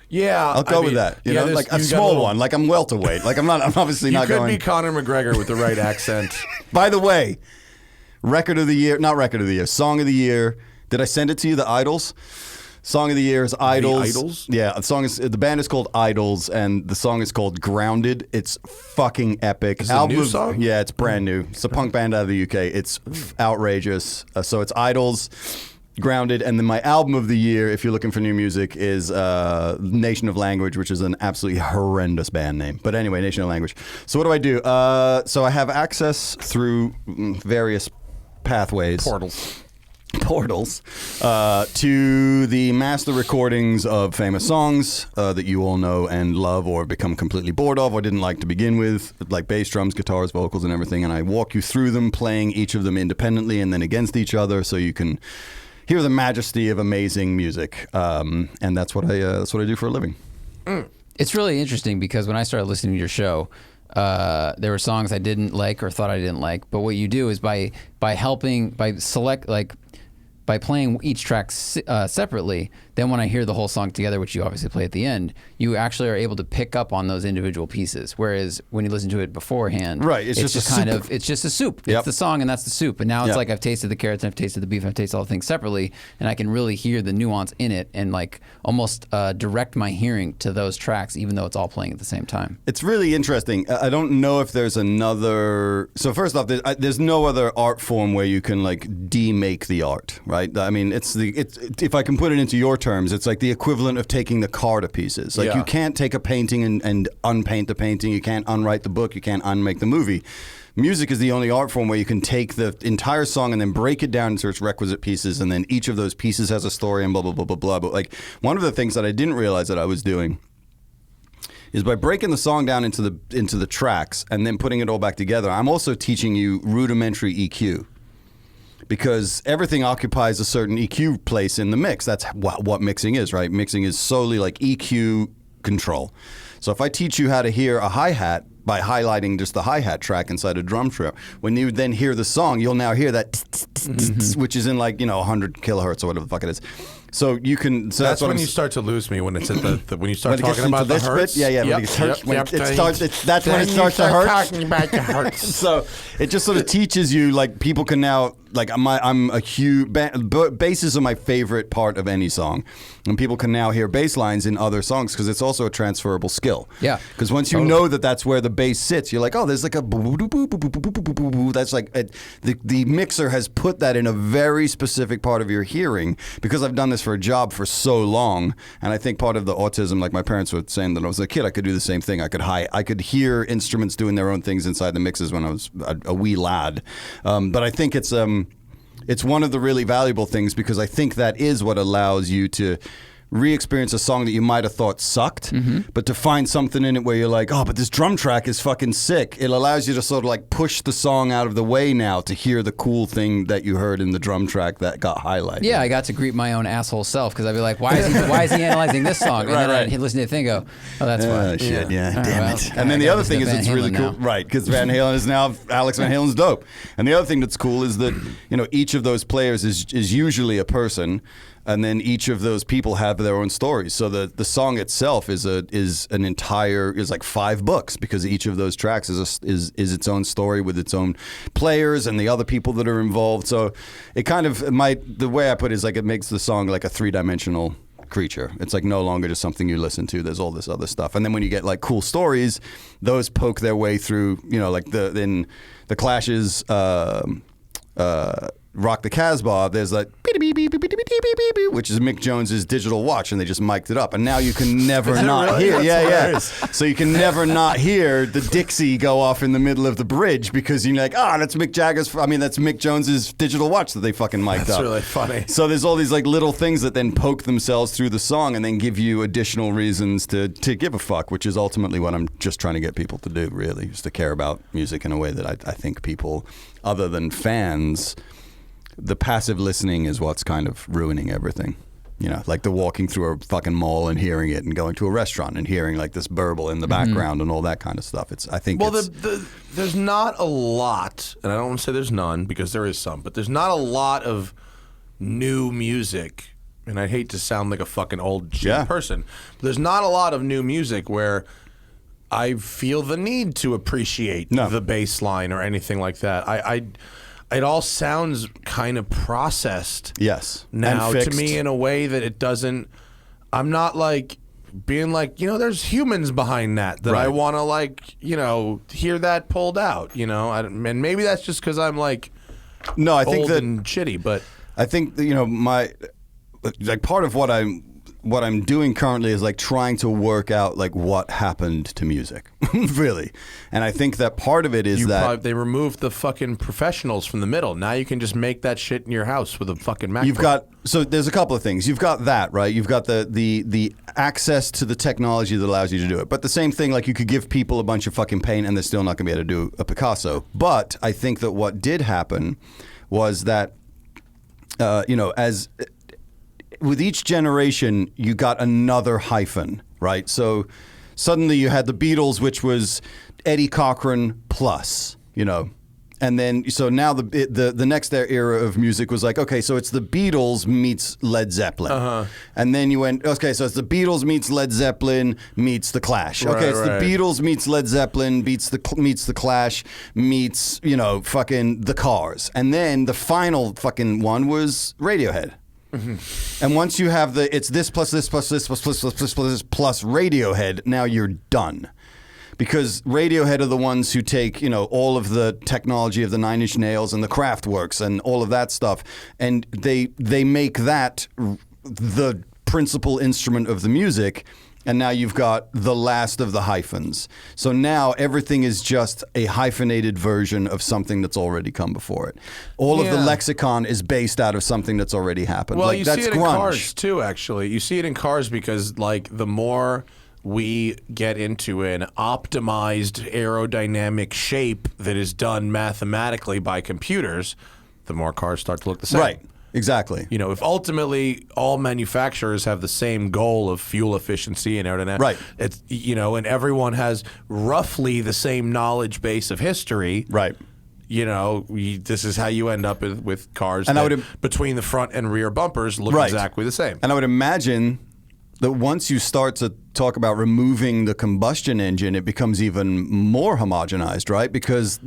Yeah, I'll go with that. You know, there's- like a you got small little- one. Like I'm welterweight. Like I'm obviously You not could going. be Conor McGregor with the right accent. By the way, record of the year, not record of the year, song of the year. Did I send it to you? The Idols. Song of the year is Idols. Idols? Yeah, the band is called Idols, and the song is called Grounded. It's fucking epic. Is it a new song? Yeah, it's brand new. It's a punk band out of the UK. It's outrageous. So it's Idols, Grounded, and then my album of the year, if you're looking for new music, is Nation of Language, which is an absolutely horrendous band name. But anyway, Nation of Language. So what do? So I have access through various pathways. Portals to the master recordings of famous songs that you all know and love or become completely bored of or didn't like to begin with, like bass, drums, guitars, vocals, and everything. And I walk you through them, playing each of them independently and then against each other, so you can hear the majesty of amazing music. And that's what I do for a living. It's really interesting because when I started listening to your show, there were songs I didn't like or thought I didn't like. But what you do is by playing each track separately, then when I hear the whole song together, which you obviously play at the end, you actually are able to pick up on those individual pieces. Whereas when you listen to it beforehand, Right, it's just a soup. it's just a soup. Yep. It's the song and that's the soup. And now it's Yep. like I've tasted the carrots and I've tasted the beef and I've tasted all the things separately, and I can really hear the nuance in it and like almost direct my hearing to those tracks, even though it's all playing at the same time. It's really interesting. I don't know if there's another. So first off, there's no other art form where you can like demake the art, right? I mean, it's if I can put it into your terms, it's like the equivalent of taking the car to pieces. Like Yeah. you can't take a painting and unpaint the painting. You can't unwrite the book. You can't unmake the movie. Music is the only art form where you can take the entire song and then break it down into its requisite pieces, and then each of those pieces has a story and blah blah blah blah blah. But like one of the things that I didn't realize that I was doing is by breaking the song down into the tracks and then putting it all back together, I'm also teaching you rudimentary EQ. Because everything occupies a certain EQ place in the mix. That's what mixing is, right? Mixing is solely like EQ control. So if I teach you how to hear a hi-hat by highlighting just the hi-hat track inside a drum trip, when you then hear the song, you'll now hear that which is in like, 100 kilohertz or whatever the fuck it is. So you can. So That's what when I'm you start to lose me when it's at the when you start when it gets talking about into the this hertz. bit, yeah, when Yep, it gets hertz, yep, when yep. it starts, that's when it Then you starts to start hurt. talking about the hurts. So it just sort of teaches you, like, people can now like I'm a huge basses are my favorite part of any song, and people can now hear bass lines in other songs because it's also a transferable skill. Yeah. Because once you know that that's where the bass sits, you're like, oh, there's like a that's like the mixer has put that in a very specific part of your hearing. Because I've done this for a job for so long, and I think part of the autism, like my parents were saying that I was a kid, I could do the same thing. I could hear instruments doing their own things inside the mixes when I was a wee lad. But I think it's one of the really valuable things because I think that is what allows you to re-experience a song that you might have thought sucked, but to find something in it where you're like, oh, but this drum track is fucking sick. It allows you to sort of like push the song out of the way now to hear the cool thing that you heard in the drum track that got highlighted. Yeah, I got to greet my own asshole self because I'd be like, why is he analyzing this song? And then I'd listen to the thing and go, oh, that's why. Shit, yeah, All damn right, it. well, And then the I other gotta thing is listen to it's Van really Halen cool. now. Right, because Van Halen is now, Alex Van Halen's dope. And the other thing that's cool is that, each of those players is usually a person. And then each of those people have their own stories. So the song itself is like 5 books because each of those tracks is its own story with its own players and the other people that are involved. So it kind of the way I put it is like it makes the song like a 3-dimensional creature. It's like no longer just something you listen to. There's all this other stuff. And then when you get like cool stories, those poke their way through. Like in the Clash's. Rock the Casbah, there's like which is Mick Jones's digital watch, and they just mic'd it up, and now you can never not hear. Yeah. So you can never not hear the Dixie go off in the middle of the bridge because you're like, that's Mick that's Mick Jones's digital watch that they fucking mic'd up. That's really funny. So there's all these like little things that then poke themselves through the song and then give you additional reasons to give a fuck, which is ultimately what I'm just trying to get people to do, really, is to care about music in a way that I think people, other than fans. The passive listening is what's kind of ruining everything. Like the walking through a fucking mall and hearing it, and going to a restaurant and hearing like this burble in the background and all that kind of stuff. There's not a lot, and I don't want to say there's none because there is some, but there's not a lot of new music. And I hate to sound like a fucking old shit person, but there's not a lot of new music where I feel the need to appreciate the bass line or anything like that. It all sounds kind of processed. Yes. Now and to me in a way that it doesn't. I'm not like being like, there's humans behind that I want to like, hear that pulled out. And maybe that's just because I'm like, no, I think old that and shitty. But I think that, my like part of what I'm doing currently is like trying to work out like what happened to music, really. And I think that part of it is they removed the fucking professionals from the middle. Now you can just make that shit in your house with a fucking MacBook. So there's a couple of things. You've got that, right? You've got the access to the technology that allows you to do it. But the same thing, like you could give people a bunch of fucking paint and they're still not going to be able to do a Picasso. But I think that what did happen was that, as with each generation, you got another hyphen, right? So suddenly you had the Beatles, which was Eddie Cochran plus, and then so now the next era of music was like, okay, so it's the Beatles meets Led Zeppelin, and then you went, okay, so it's the Beatles meets Led Zeppelin meets the Clash. Okay, it's the Beatles meets Led Zeppelin meets the Clash meets fucking the Cars, and then the final fucking one was Radiohead. And once you have it's this plus this plus this plus Radiohead, now you're done. Because Radiohead are the ones who take, all of the technology of the Nine Inch Nails and the Kraftwerks and all of that stuff, and they make that the principal instrument of the music. And now you've got the last of the hyphens. So now everything is just a hyphenated version of something that's already come before it. All of the lexicon is based out of something that's already happened. Well, like, you that's see it grunge. in Cars too, actually. You see it in Cars because, like, the more we get into an optimized aerodynamic shape that is done mathematically by computers, the more cars start to look the same. Right. Exactly. If ultimately all manufacturers have the same goal of fuel efficiency and aerodynamics, right? It's and everyone has roughly the same knowledge base of history, right? This is how you end up with cars and that between the front and rear bumpers look exactly the same. And I would imagine that once you start to talk about removing the combustion engine, it becomes even more homogenized, right? Because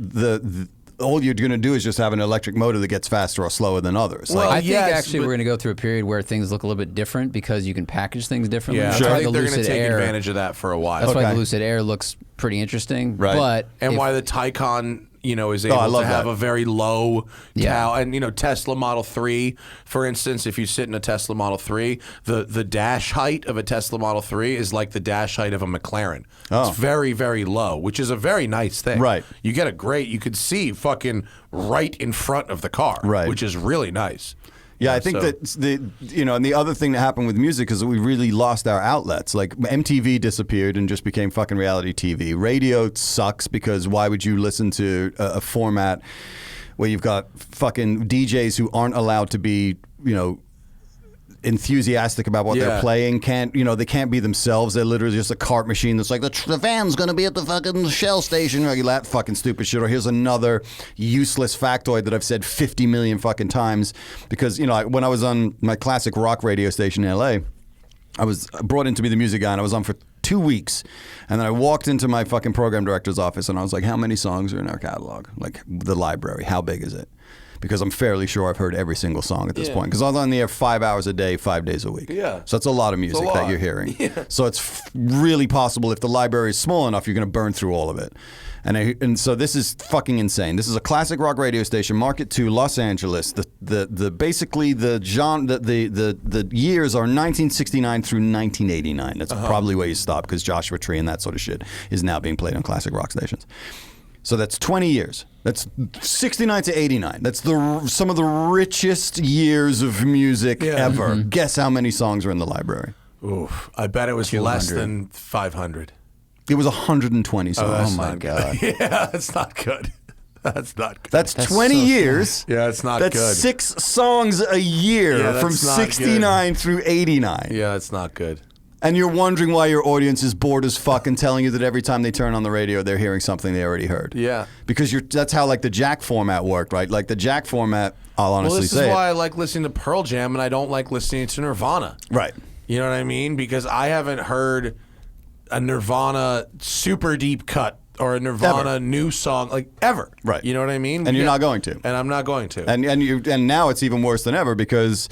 all you're going to do is just have an electric motor that gets faster or slower than others. Well, I think yes, actually but- we're going to go through a period where things look a little bit different because you can package things differently. Yeah, That's I why think the they're going to Lucid take Air, advantage of that for a while. That's why Okay. the Lucid Air looks pretty interesting. Right. But And if- why the Taycan, is I able love to have that. a very low Yeah. cow. And, Tesla Model 3, for instance, if you sit in a Tesla Model 3, the dash height of a Tesla Model 3 is like the dash height of a McLaren. Oh. It's very, very low, which is a very nice thing. Right. You get you could see fucking right in front of the car, Right. which is really nice. Yeah, I think so- that and the other thing that happened with music is that we really lost our outlets. Like MTV disappeared and just became fucking reality TV. Radio sucks because why would you listen to a format where you've got fucking DJs who aren't allowed to be, enthusiastic about what Yeah. they're playing, they can't be themselves. They're literally just a cart machine that's like, the van's gonna be at the fucking Shell station, or that fucking stupid shit, or here's another useless factoid that I've said 50 million fucking times. Because when I was on my classic rock radio station in LA, I was brought in to be the music guy, and I was on for 2 weeks, and then I walked into my fucking program director's office, and I was like, how many songs are in our catalog? Like, the library, how big is it? Because I'm fairly sure I've heard every single song at this point. Because I was on the air 5 hours a day, 5 days a week. Yeah. So that's a lot of music lot. that you're hearing. So it's really possible if the library is small enough, you're going to burn through all of it. And so this is fucking insane. This is a classic rock radio station, Market 2, Los Angeles. Basically the genre, the years are 1969 through 1989. That's probably where you stop, because Joshua Tree and that sort of shit is now being played on classic rock stations. So that's 20 years. That's 69 to 89. That's some of the richest years of music ever. Guess how many songs are in the library? Oof. I bet it was less than 500. It was 120 songs. that's oh my not God. Yeah, that's not good. That's not good. That's 20 so years. Yeah, it's not That's good. 6 songs a year Yeah, from that's not 69 through 89. Yeah, it's not good. And you're wondering why your audience is bored as fuck and telling you that every time they turn on the radio, they're hearing something they already heard. Yeah. Because that's how like the jack format worked, right? Like the jack format, I'll honestly Well, this say is it. why I like listening to Pearl Jam and I don't like listening to Nirvana. Right. You know what I mean? Because I haven't heard a Nirvana super deep cut or a Nirvana Ever. new song like ever. Right. You know what I mean? And you're not going to. And I'm not going to. And now it's even worse than ever because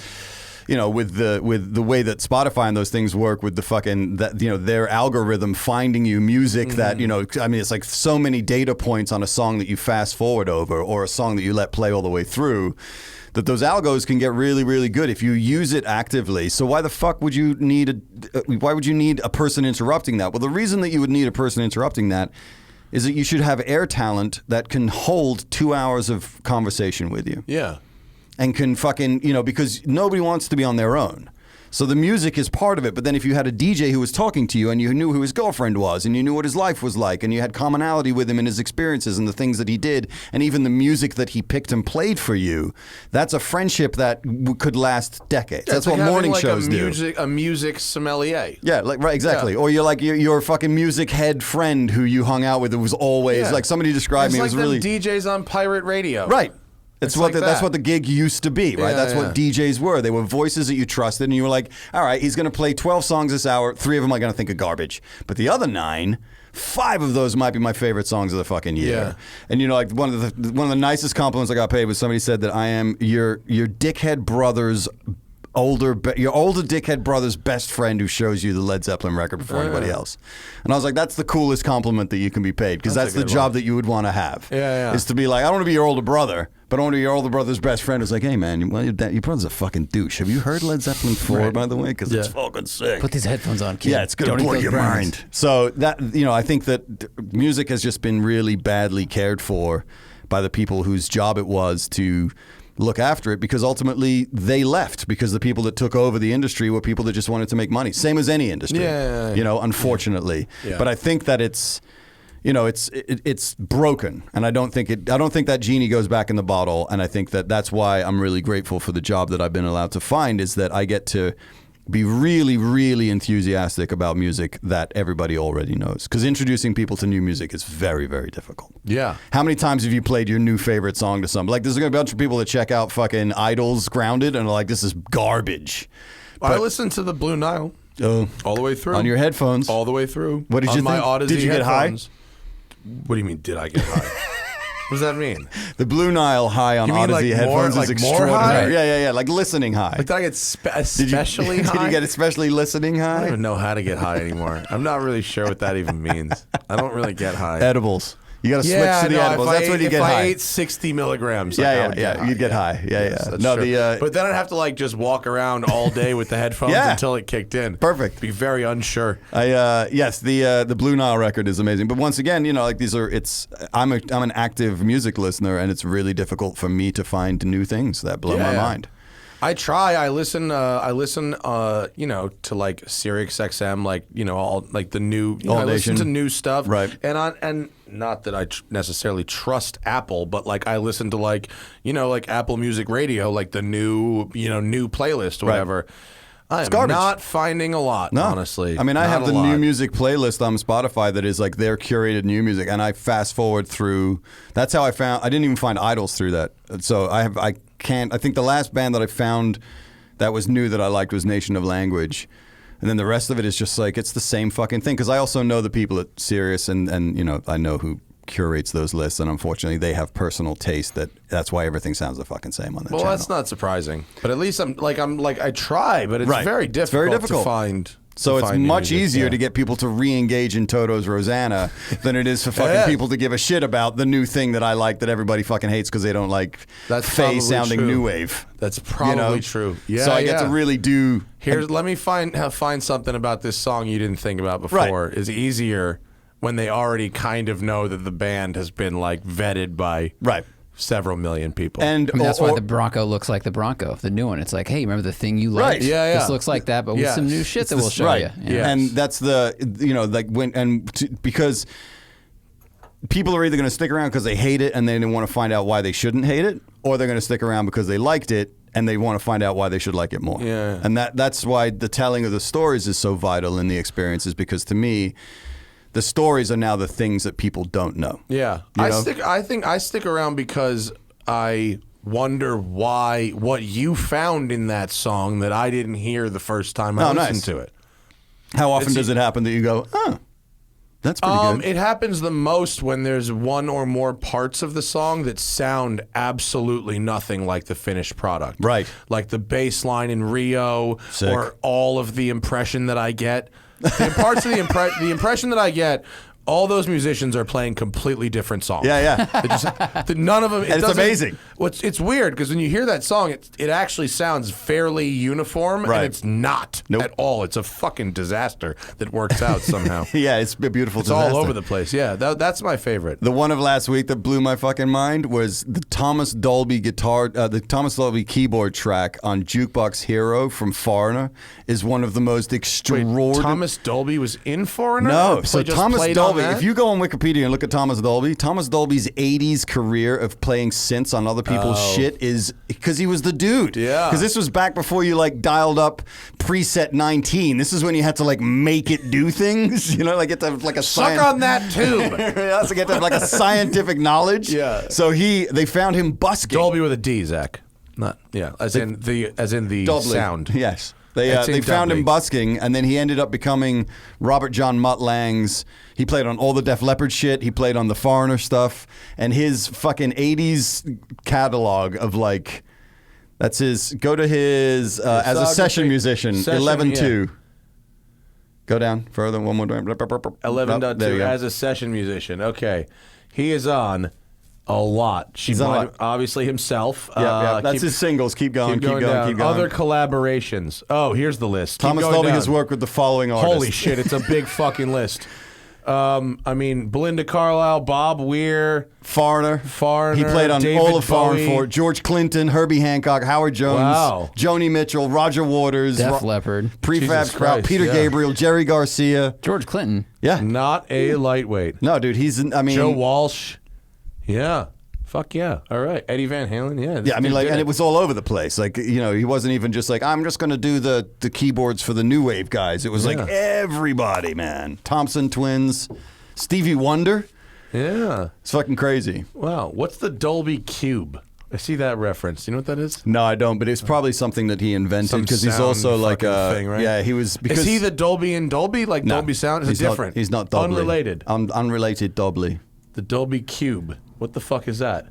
with the way that Spotify and those things work with the fucking their algorithm finding you music that it's like so many data points on a song that you fast forward over or a song that you let play all the way through, that those algos can get really, really good if you use it actively. So why the fuck would you need a person interrupting that? Well, the reason that you would need a person interrupting that is that you should have air talent that can hold 2 hours of conversation with you. yeah. And can fucking, because nobody wants to be on their own. So the music is part of it. But then if you had a DJ who was talking to you and you knew who his girlfriend was and you knew what his life was like and you had commonality with him and his experiences and the things that he did and even the music that he picked and played for you, that's a friendship that could last decades. That's what like morning having, shows do. A music sommelier. Yeah, right, exactly. Yeah. Or you're like your fucking music head friend who you hung out with who was always Yeah. like somebody described It's me. It like was them really DJs on pirate radio. right. It's That's like that's that. what the gig used to be, right? Yeah, That's what DJs were. They were voices that you trusted, and you were like, all right, he's going to play 12 songs this hour. 3 of them I'm going to think of garbage. But the other 9, 5 of those might be my favorite songs of the fucking year. Yeah. And like one of the nicest compliments I got paid was somebody said that I am your dickhead brother's your older dickhead brother's best friend who shows you the Led Zeppelin record before anybody else. And I was like, that's the coolest compliment that you can be paid, because that's a the good job one. that you would want to have. Yeah. Is to be like, I don't want to be your older brother, but I want to be your older brother's best friend who's like, hey man, your brother's a fucking douche. Have you heard Led Zeppelin 4, by the way? Because it's fucking sick. Put these headphones on, kid. Yeah, it's going Don't to eat blow those your brownies. mind. So that, I think that music has just been really badly cared for by the people whose job it was to look after it, because ultimately they left because the people that took over the industry were people that just wanted to make money. Same as any industry, unfortunately. Yeah. But I think that it's broken, and I don't think that genie goes back in the bottle. And I think that that's why I'm really grateful for the job that I've been allowed to find, is that I get to be really, really enthusiastic about music that everybody already knows. Because introducing people to new music is very, very difficult. Yeah. How many times have you played your new favorite song to somebody? Like, there's going to be a bunch of people that check out fucking Idol's Grounded and are like, this is garbage. I listened to the Blue Nile Oh, all the way through. on your headphones. All the way through. What did on you my think? Odyssey Did you get high? headphones. What do you mean, did I get high? What does that mean? The Blue Nile high on You mean Odyssey like headphones more- is like more extraordinary. high? Yeah, like listening high. Like, did I get especially high? Did you get especially listening I don't high? even know how to get high anymore. I'm not really sure what that even means. I don't really get high. Edibles. You got to switch to the edibles. That's when you get if high. I ate 60 milligrams, like, I Yeah, would yeah, get high. you'd get high. Yeah, Yes, yeah. that's No, true. But then I'd have to like just walk around all day with the headphones Yeah. until it kicked in. Perfect. Be very unsure. Yes, the Blue Nile record is amazing. But once again, like these are I'm an active music listener, and it's really difficult for me to find new things that blow my Yeah. mind. I try. I listen. To like Sirius XM, like all like the new. All I listen Nation. to new stuff, Right. And not that I necessarily trust Apple, but like I listen to like Apple Music Radio, like the new new playlist or whatever. I'm garbage. not finding a lot, No. honestly. I mean, I Not have a the lot. new music playlist on Spotify that is like their curated new music, and I fast forward through. That's how I didn't even find Idols through that. So I think the last band that I found that was new that I liked was Nation of Language. And then the rest of it is just like, it's the same fucking thing. Because I also know the people at Sirius, and I know who curates those lists, and unfortunately they have personal taste that's why everything sounds the fucking same on the Well, channel. that's not surprising. But at least I try, but it's Right. very It's difficult. very difficult. To find. So to it's find new much music, easier yeah. to get people to re-engage in Toto's Rosanna than it is for fucking Yeah. people to give a shit about the new thing that I like that everybody fucking hates because they don't like That's probably sounding true. new wave. That's probably true. Yeah. So I get to really do. Let me find something about this song you didn't think about before. Is easier when they already kind of know that the band has been like vetted by several million people. And I mean, that's why the Bronco looks like the Bronco, the new one. It's like, hey, remember the thing you liked? Right. Yeah. This looks like that, but with some new shit that we'll show you. Yeah. And that's because people are either going to stick around because they hate it and they want to find out why they shouldn't hate it, or they're going to stick around because they liked it and they want to find out why they should like it more. Yeah. And that's why the telling of the stories is so vital in the experiences, because to me, the stories are now the things that people don't know. Yeah. I think I stick around because I wonder what you found in that song that I didn't hear the first time I listened to it. How often does it happen that you go, oh, that's pretty good? It happens the most when there's one or more parts of the song that sound absolutely nothing like the finished product. Right. Like the bass line in Rio, Sick. or all of the impression that I get. The parts of the impression that I get, all those musicians are playing completely different songs. Yeah. None of them. And it's amazing. It's weird because when you hear that song, it actually sounds fairly uniform, Right. and it's not at all. It's a fucking disaster that works out somehow. Yeah, it's a beautiful It's disaster. all over the place. Yeah, that's my favorite. The one of last week that blew my fucking mind was the Thomas Dolby keyboard track on Jukebox Hero from Foreigner is one of the most extraordinary. Thomas Dolby was in Foreigner? No, Or so just Thomas played on Dolby, that? if you go on Wikipedia and look at Thomas Dolby's 80s career of playing synths on other people's shit is because he was the dude. Yeah. Because this was back before you like dialed up preset 19. This is when you had to like make it do things, like get to have like a Suck on that tube. That's to get to have like a scientific knowledge. Yeah. So they found him busking. Dolby with a D, Zach. Not as in the Dolby. sound. Yes. They It's in found him Dolby. busking, and then he ended up becoming Robert John Mutt Lange's. He played on all the Def Leppard shit. He played on the Foreigner stuff, and his fucking 80s catalog of like, that's his. Go to his as a session musician. 11-2. Go down further. One more time. 11.2 There you go. as a session musician. Okay, he is on a lot. He's on a lot. Obviously himself. Yeah, that's keep- his singles. Keep going, Keep going down. keep going. Other collaborations. Oh, here's the list. Keep Thomas going Dolby down. has worked with the following artists. Holy shit, it's a big fucking list. Belinda Carlisle, Bob Weir, Foreigner. Foreigner, He played on David all of Foreign Bowie. for George Clinton, Herbie Hancock, Howard Jones, Wow. Joni Mitchell, Roger Waters, Def Leppard. Prefab Jesus Sprout, Christ, Peter yeah. Gabriel, Jerry Garcia. George Clinton. Yeah. Not a lightweight. No, dude, Joe Walsh. Yeah. Fuck yeah. All right. Eddie Van Halen. Yeah. this Yeah, I mean, dude like, did and it was all over the place. Like, he wasn't even just like, I'm just going to do the keyboards for the new wave guys. It was like everybody, man. Thompson Twins, Stevie Wonder. Yeah. It's fucking crazy. Wow. What's the Dolby Cube? I see that reference. Do you know what that is? No, I don't, but it's probably something that he invented Some because he's sound also like fucking thing, right? Yeah, he was. Because Is he the Dolby in Dolby? Like No, Dolby Sound? Is it he's not- different? he's not Dolby. Unrelated. Unrelated Dolby. The Dolby Cube. What the fuck is that?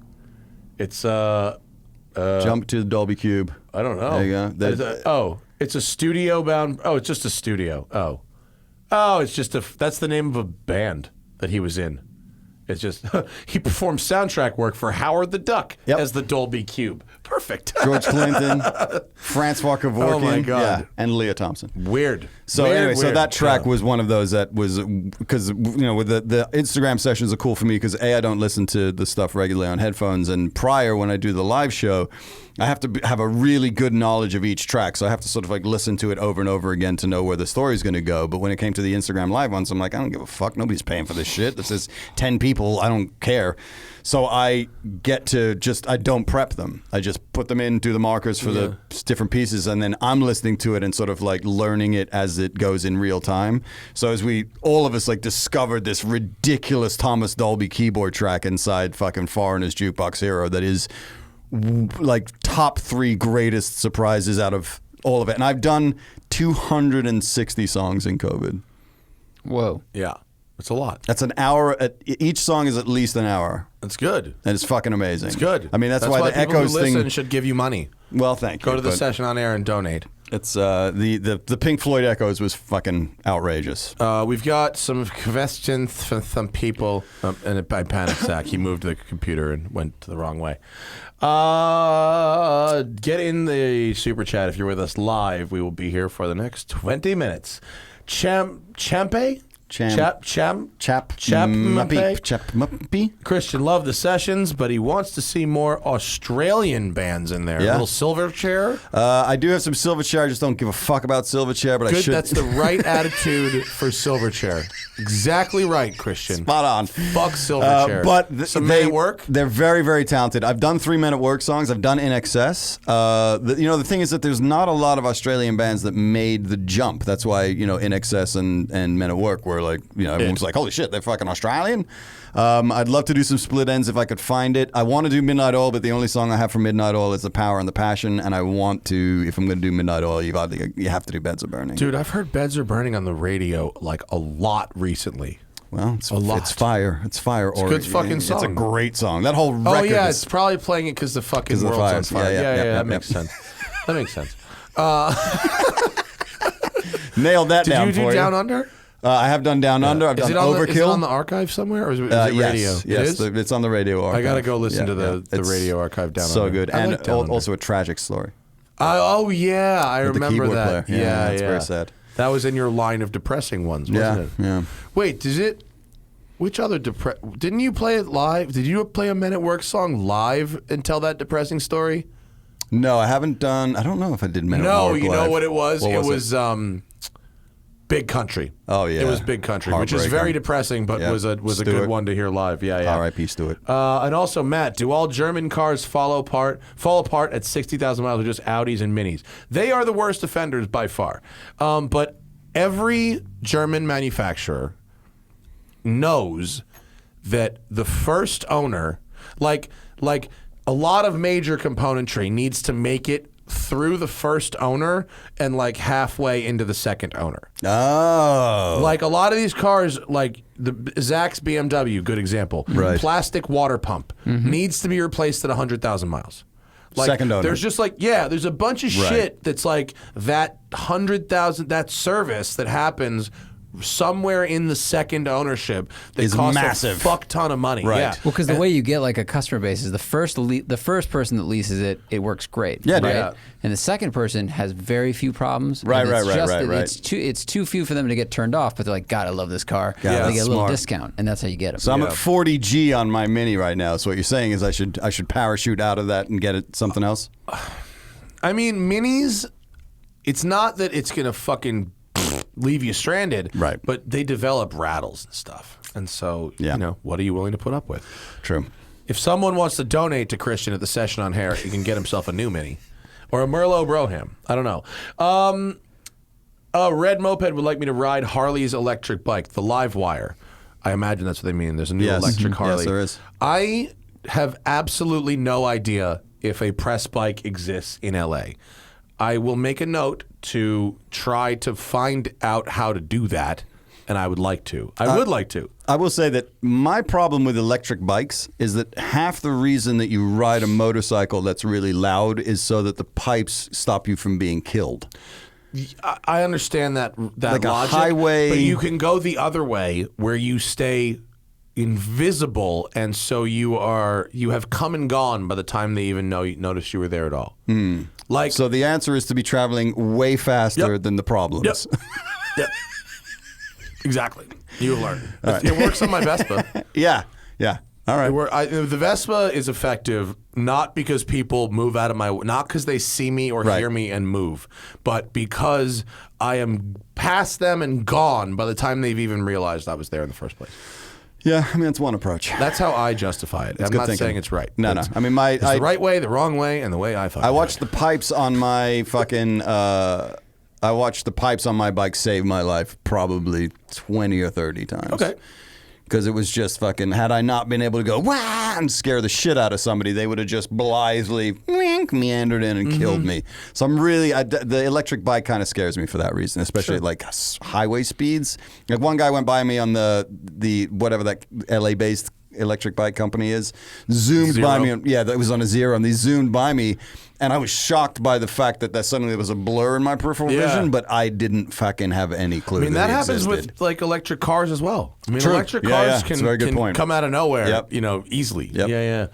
It's Jump to the Dolby Cube. I don't know. There you go. It's a studio bound. Oh, it's just a studio. It's just that's the name of a band that he was in. It's just he performed soundtrack work for Howard the Duck as the Dolby Cube. Perfect. George Clinton, Francois Kevorkian, Oh my God. and Leah Thompson. Weird. So Weird. so that track was one of those that was because with the Instagram sessions are cool for me because I don't listen to the stuff regularly on headphones, and prior when I do the live show, I have to have a really good knowledge of each track, so I have to sort of like listen to it over and over again to know where the story's going to go. But when it came to the Instagram live ones, I'm like, I don't give a fuck. Nobody's paying for this shit. This is 10 people. I don't care. So I get to I don't prep them. I just put them in, do the markers for the different pieces, and then I'm listening to it and sort of like learning it as it goes in real time. So as all of us like discovered this ridiculous Thomas Dolby keyboard track inside fucking Foreigner's Jukebox Hero that is like top 3 greatest surprises out of all of it. And I've done 260 songs in COVID. Whoa. Yeah. It's a lot. That's an hour. Each song is at least an hour. That's good. And it's fucking amazing. It's good. I mean, that's why the people Echoes who listen thing should give you money. Well, thank you. Go to the but session on air and donate. It's the Pink Floyd Echoes was fucking outrageous. We've got some questions from some people. And by panic sack, he moved the computer and went the wrong way. Get in the super chat if you're with us live. We will be here for the next 20 minutes. Champe? Muppy. Christian loved the sessions, but he wants to see more Australian bands in there. Yeah. A little Silverchair. I do have some Silverchair. I just don't give a fuck about Silverchair, but I Good, should. that's the right attitude for Silverchair. Exactly right, Christian. Spot on. Fuck Silverchair. But they work. They're very, very talented. I've done 3-minute work songs. I've done In Excess. The thing is that there's not a lot of Australian bands that made the jump. That's why In Excess and Men at Work were like, everyone's like, holy shit, they're fucking Australian. I'd love to do some split ends if I could find it. I want to do Midnight Oil, but the only song I have from Midnight Oil is The Power and the Passion, and I want to, if I'm going to do Midnight Oil, you have to do Beds Are Burning. Dude, I've heard Beds Are Burning on the radio like a lot recently. Well, it's a lot. It's fire. It's fire. It's a good fucking song. It's a great song. That whole record. Oh yeah, is, it's probably playing it because the fucking the world's on fires. fire. Yeah, That makes sense. That makes sense. Nailed that down Did you for do you. Down Under? I have done Down Under. I've done Overkill. Is it on the archive somewhere, or is it radio? Yes, It is? it's on the radio archive. I gotta go listen to the It's radio archive Down so Under. good, I and like Down Under. also a tragic story. Oh yeah, I With the remember keyboard that. player. Yeah, it's very sad. That was in your line of depressing ones, wasn't it? Yeah. Wait, which other didn't you play it live? Did you play a Men at Work song live and tell that depressing story? No, I haven't done. I don't know if I did Men at No, Work you know live. what it was? What It was Big Country. Oh yeah, It was Big Country, which is Heartbreaker. very depressing, but Yeah. was a good Stewart. one to hear live. Yeah. R.I.P. Stewart. And also, Matt, do all German cars fall apart at 60,000 miles, or just Audis and Minis? They are the worst offenders by far. But every German manufacturer knows that the first owner, like a lot of major componentry, needs to make it through the first owner and like halfway into the second owner. Oh, Like a lot of these cars, like the Zach's BMW, good example. Right. Plastic water pump needs to be replaced at 100,000 miles. Like, Second owner. There's just like, there's a bunch of Right. shit that's like that 100,000, that service that happens somewhere in the second ownership that Is costs massive. a fuck ton of money. Right. Yeah. Well, because the way you get like a customer base is the first person that leases it, it works great. Yeah, right. dude. Yeah. And the second person has very few problems. Right, and it's right, just right, that right. It's too few for them to get turned off, but they're like, God, I love this car. Yeah, They that's get a little smart. discount, and that's how you get them. So I'm at 40G on my Mini right now. So what you're saying is I should parachute out of that and get it something else? I mean, Minis, it's not that it's going to fucking leave you stranded. Right. But they develop rattles and stuff. And so, Yeah. What are you willing to put up with? True. If someone wants to donate to Christian at the session on hair, he can get himself a new Mini. Or a Merlot Broham. I don't know. A Red Moped would like me to ride Harley's electric bike, the Live Wire. I imagine that's what they mean. There's a new Yes. electric Mhm. Harley. Yes, there is. I have absolutely no idea if a press bike exists in LA. I will make a note to try to find out how to do that and I would like to. I would like to. I will say that my problem with electric bikes is that half the reason that you ride a motorcycle that's really loud is so that the pipes stop you from being killed. I understand that Like a logic, highway- but you can go the other way where you stay invisible, and so you have come and gone by the time they even notice you were there at all. Like, So the answer is to be traveling way faster Yep. than the problems. Yep. Exactly. You have learned. It works on my Vespa. Yeah. All right. The Vespa is effective not because people move out of not because they see me or Right. hear me and move, but because I am past them and gone by the time they've even realized I was there in the first place. Yeah, I mean, that's one approach. That's how I justify it. I'm good not thinking. saying it's right. No. It's- I mean, it's the right way, the wrong way, and the way I thought. I watched the pipes on my fucking. I watched the pipes on my bike save my life probably 20 or 30 times. Okay. Because it was just fucking. Had I not been able to go wah and scare the shit out of somebody, they would have just blithely meandered in and killed me. So I'm really the electric bike kind of scares me for that reason, especially at like highway speeds. Like one guy went by me on the whatever that LA based electric bike company is, zoomed by me. That was on a Zero, and they zoomed by me, and I was shocked by the fact that suddenly there was a blur in my peripheral vision, but I didn't fucking have any clue. I mean, that it happens existed. with like electric cars as well. I mean, True. electric Yeah, cars yeah. It's a very good can point. come out of nowhere, Yep. easily. Yep. Yeah.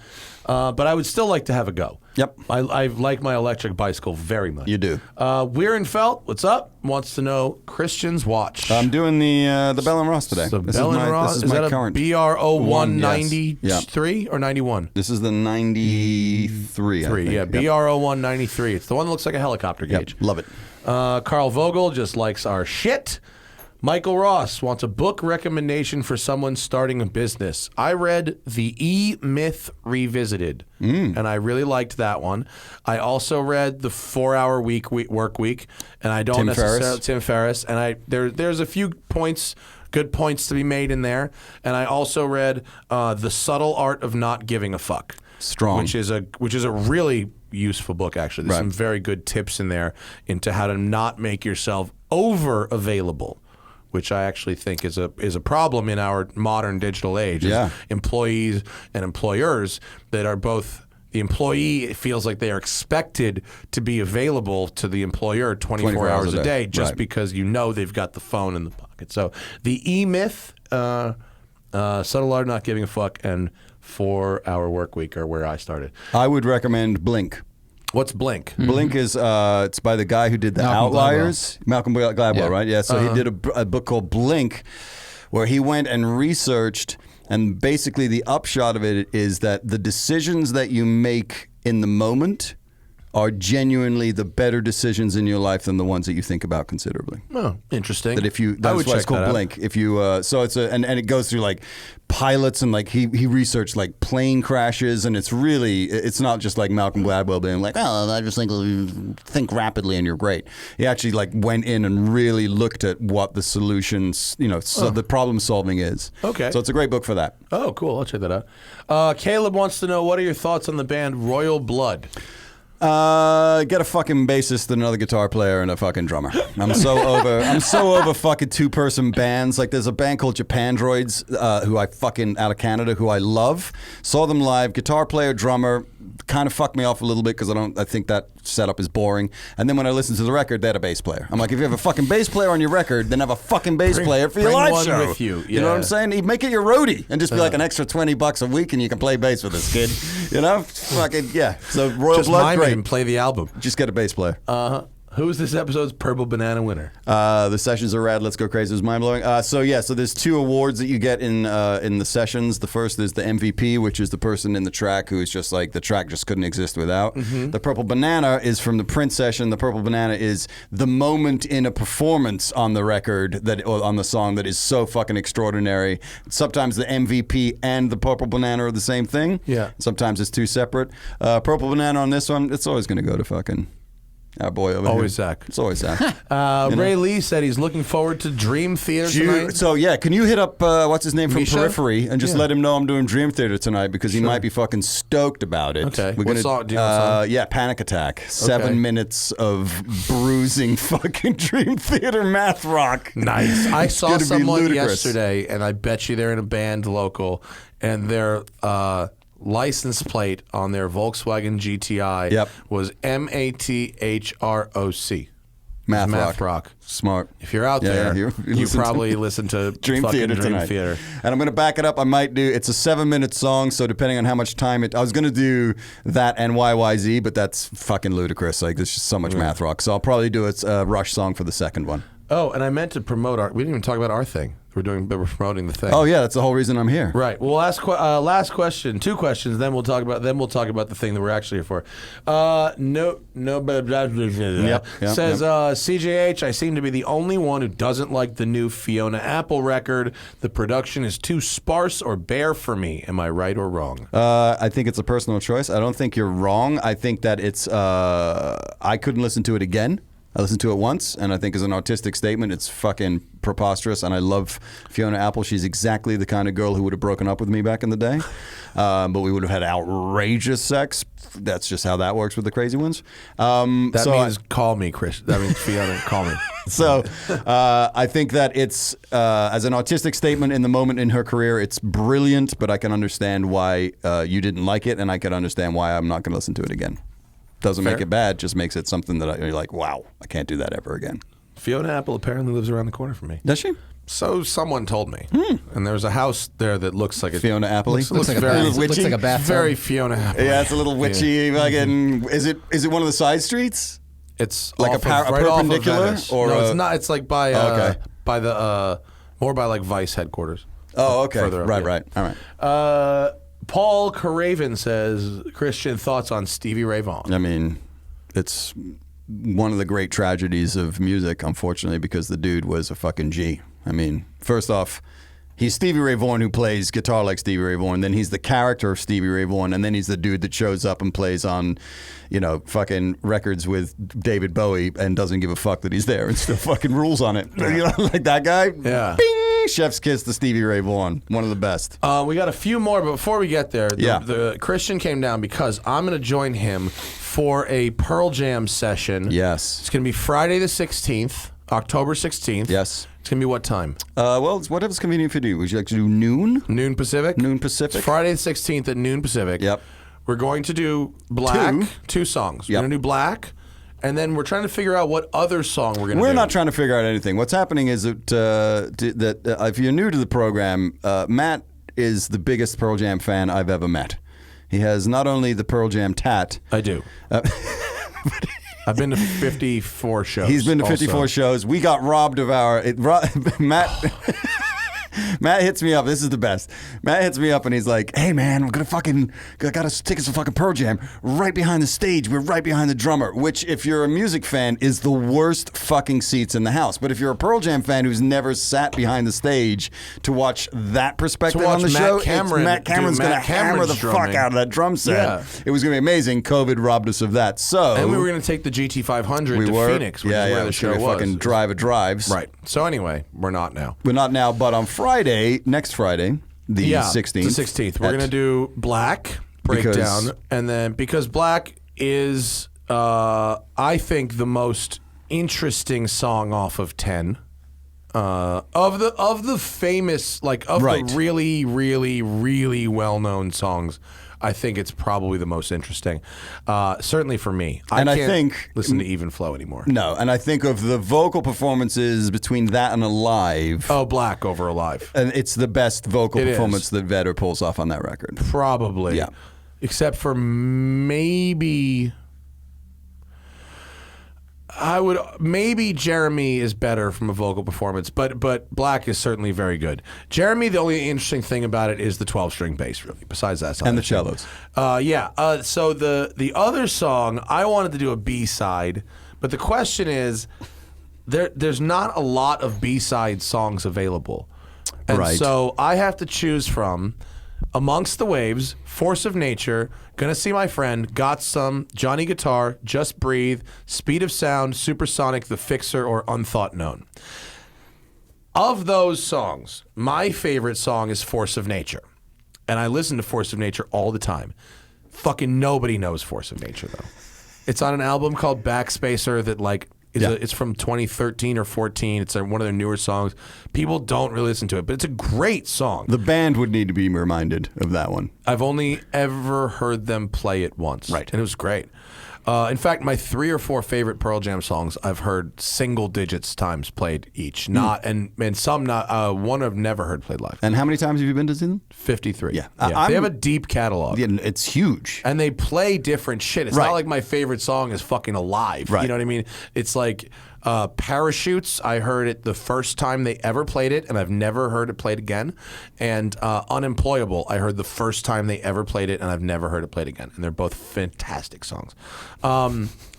But I would still like to have a go. Yep. I like my electric bicycle very much. You do. Weir and Felt, what's up? Wants to know Christian's watch. I'm doing the Bell and Ross today. So This Bell is and my, Ross, this is my that a current BR01 yes. 93 or 91? This is the 93. I think. Yeah, Yep. BR01 93. It's the one that looks like a helicopter gauge. Love it. Carl Vogel just likes our shit. Michael Ross wants a book recommendation for someone starting a business. I read The E-Myth Revisited, and I really liked that one. I also read The 4-Hour Work Week, and I don't Tim necessarily Ferriss. Tim Ferriss, and there's a few good points to be made in there. And I also read The Subtle Art of Not Giving a Fuck. Strong. Which is a really useful book, actually. There's Right. some very good tips in there into how to not make yourself over available, which I actually think is a problem in our modern digital age. is Yeah. Employees and employers that are both. The employee feels like they are expected to be available to the employer 24 hours a day just Right. because they've got the phone in the pocket. So the E-Myth, Subtle Art Not Giving a Fuck, and 4-Hour Work Week are where I started. I would recommend Blink. What's Blink? Blink is it's by the guy who did the Malcolm Outliers, Malcolm Gladwell, Yeah. right? Yeah. So he did a book called Blink, where he went and researched, and basically the upshot of it is that the decisions that you make in the moment are genuinely the better decisions in your life than the ones that you think about considerably. Oh, interesting. That if you, I that's would why it's check called that out. Blink. If you, so it's and it goes through like pilots and like he researched like plane crashes, and it's not just like Malcolm Gladwell being like, oh, I just think rapidly and you're great. He actually like went in and really looked at what the solutions, the problem solving is. Okay. So it's a great book for that. Oh, cool. I'll check that out. Caleb wants to know, what are your thoughts on the band Royal Blood? Get a fucking bassist and another guitar player and a fucking drummer. I'm so over fucking 2-person bands. Like there's a band called Japan Droids, who I fucking out of Canada, who I love. Saw them live, guitar player, drummer, kind of fucked me off a little bit because I think that setup is boring. And then when I listened to the record, they had a bass player. I'm like, if you have a fucking bass player on your record, then have a fucking bass player for your bring live one show. with you. You know what I'm Yeah. saying? You make it your roadie and just be like an extra $20 a week and you can play bass with this kid. Fucking yeah. So Royal Just Blood, mime great. it and play the album. Just get a bass player. Who's this episode's Purple Banana winner? The sessions are rad. Let's go crazy. It was mind blowing. So there's 2 awards that you get in the sessions. The first is the MVP, which is the person in the track who is just like the track just couldn't exist without. The Purple Banana is from the print session. The Purple Banana is the moment in a performance on the record or on the song that is so fucking extraordinary. Sometimes the MVP and the Purple Banana are the same thing. Yeah. Sometimes it's 2 separate. Purple Banana on this one, it's always going to go to fucking Our boy over Always here. Zach. It's always Zach. Ray Lee said he's looking forward to Dream Theater tonight. So yeah, can you hit up what's his name from Misha? Periphery and just let him know I'm doing Dream Theater tonight because he might be fucking stoked about it. Okay. We're What gonna, song? Do you know what song? Yeah, Panic Attack. 7 minutes of bruising fucking Dream Theater math rock. Nice. I saw gonna be someone ludicrous. yesterday, and I bet you they're in a band local, and their license plate on their Volkswagen GTI was MATHROC. Math rock. rock. Smart. If you're out there, you probably listen to Dream fucking Theater Dream tonight. Theater. And I'm going to back it up. I might do, it's a 7-minute song, so depending on how much time I was going to do that and YYZ, but that's fucking ludicrous. Like, there's just so much math rock. So I'll probably do a Rush song for the second one. Oh, and I meant to promote we didn't even talk about our thing. We're promoting the thing. Oh, yeah, that's the whole reason I'm here. Right. Well, last question, 2 questions. Then we'll talk about the thing that we're actually here for. No, says CJH. I seem to be the only one who doesn't like the new Fiona Apple record. The production is too sparse or bare for me. Am I right or wrong? I think it's a personal choice. I don't think you're wrong. I think that it's. I couldn't listen to it again. I listened to it once, and I think as an artistic statement, it's fucking preposterous, and I love Fiona Apple. She's exactly the kind of girl who would have broken up with me back in the day, but we would have had outrageous sex. That's just how that works with the crazy ones. That means call me, Chris. That means Fiona, call me. So I think that it's, as an artistic statement in the moment in her career, it's brilliant, but I can understand why you didn't like it, and I can understand why I'm not going to listen to it again. Doesn't make it bad, just makes it something that you're like, wow, I can't do that ever again. Fiona Apple apparently lives around the corner from me. Does she? So someone told me. And there's a house there that looks like Fiona Apple? Looks Looks like a very, bath- looks like a bathtub. very Fiona Apple. Yeah, it's a little witchy. Fucking, is it one of the side streets? It's Like off a right off of perpendicular? Venice. Or no, a- it's not. It's like by by the more by like Vice headquarters. Oh, okay. Further up, Right. All right. Paul Caraven says, Christian, thoughts on Stevie Ray Vaughan? I mean, it's one of the great tragedies of music, unfortunately, because the dude was a fucking G. I mean, first off, he's Stevie Ray Vaughan who plays guitar like Stevie Ray Vaughan. Then he's the character of Stevie Ray Vaughan. And then he's the dude that shows up and plays on, fucking records with David Bowie and doesn't give a fuck that he's there and still fucking rules on it. Like that guy? Yeah. Bing! Chef's kiss to Stevie Ray Vaughan. One of the best. We got a few more, but before we get there, Yeah. the Christian came down because I'm going to join him for a Pearl Jam session. Yes. It's going to be Friday the 16th, October 16th. Yes. It's going to be what time? Well, it's whatever's convenient for you. Would you like to do noon? Noon Pacific? Noon Pacific? It's Friday the 16th at noon Pacific. Yep. We're going to do Black, 2 songs. We're Yep. going to do Black, and then we're trying to figure out what other song we're going to do. We're not trying to figure out anything. What's happening is that if you're new to the program, Matt is the biggest Pearl Jam fan I've ever met. He has not only the Pearl Jam tat. I do. I've been to 54 shows. He's been to 54 also. shows. We got robbed of Matt. Matt hits me up. This is the best. Matt hits me up and he's like, "Hey man, we're got us tickets to fucking Pearl Jam right behind the stage. We're right behind the drummer." Which, if you're a music fan, is the worst fucking seats in the house. But if you're a Pearl Jam fan who's never sat behind the stage to watch that perspective watch on the Matt show, Cameron Matt Cameron's do going to Matt hammer the Cameron's fuck drumming. out of that drum set. Yeah. It was going to be amazing. COVID robbed us of that. So And we were going to take the GT500 to Phoenix, which is where the show it was gonna be was. fucking drive of drives. Right. So anyway, we're not now. We're not now, but on Friday, next Friday, the 16th. The 16th. We're going to do Black breakdown. And then because Black is, I think, the most interesting song off of 10. Of the famous, like, of Right. the really, really, really well-known songs, I think it's probably the most interesting. Certainly for me. And I can't think- listen to Even Flow anymore. No, and I think of the vocal performances between that and Alive, Oh, Black over Alive. and it's the best vocal It is. performance that Vedder pulls off on that record. Probably. Yeah. Except for maybe Jeremy is better from a vocal performance, but Black is certainly very good. Jeremy, the only interesting thing about it is the 12-string bass, really. Besides that, And the cellos. So the other song, I wanted to do a B-side, but the question is, there's not a lot of B-side songs available. And Right. so I have to choose from, Amongst the Waves, Force of Nature, Gonna See My Friend, Got Some, Johnny Guitar, Just Breathe, Speed of Sound, Supersonic, The Fixer, or Unthought Known. Of those songs, my favorite song is Force of Nature. And I listen to Force of Nature all the time. Fucking nobody knows Force of Nature, though. It's on an album called Backspacer that, like, it's from 2013 or 14. It's one of their newer songs. People don't really listen to it, but it's a great song. The band would need to be reminded of that one. I've only ever heard them play it once. Right. And it was great. In fact, my 3 or 4 favorite Pearl Jam songs I've heard single digits times played each. Not and some not. One I've never heard played live. And how many times have you been to see them? 53. Yeah. They have a deep catalog. Yeah, it's huge. And they play different shit. It's Right. not like my favorite song is fucking Alive. Right. You know what I mean? It's like Parachutes. I heard it the first time they ever played it, and I've never heard it played again. And Unemployable, I heard the first time they ever played it, and I've never heard it played again. And they're both fantastic songs.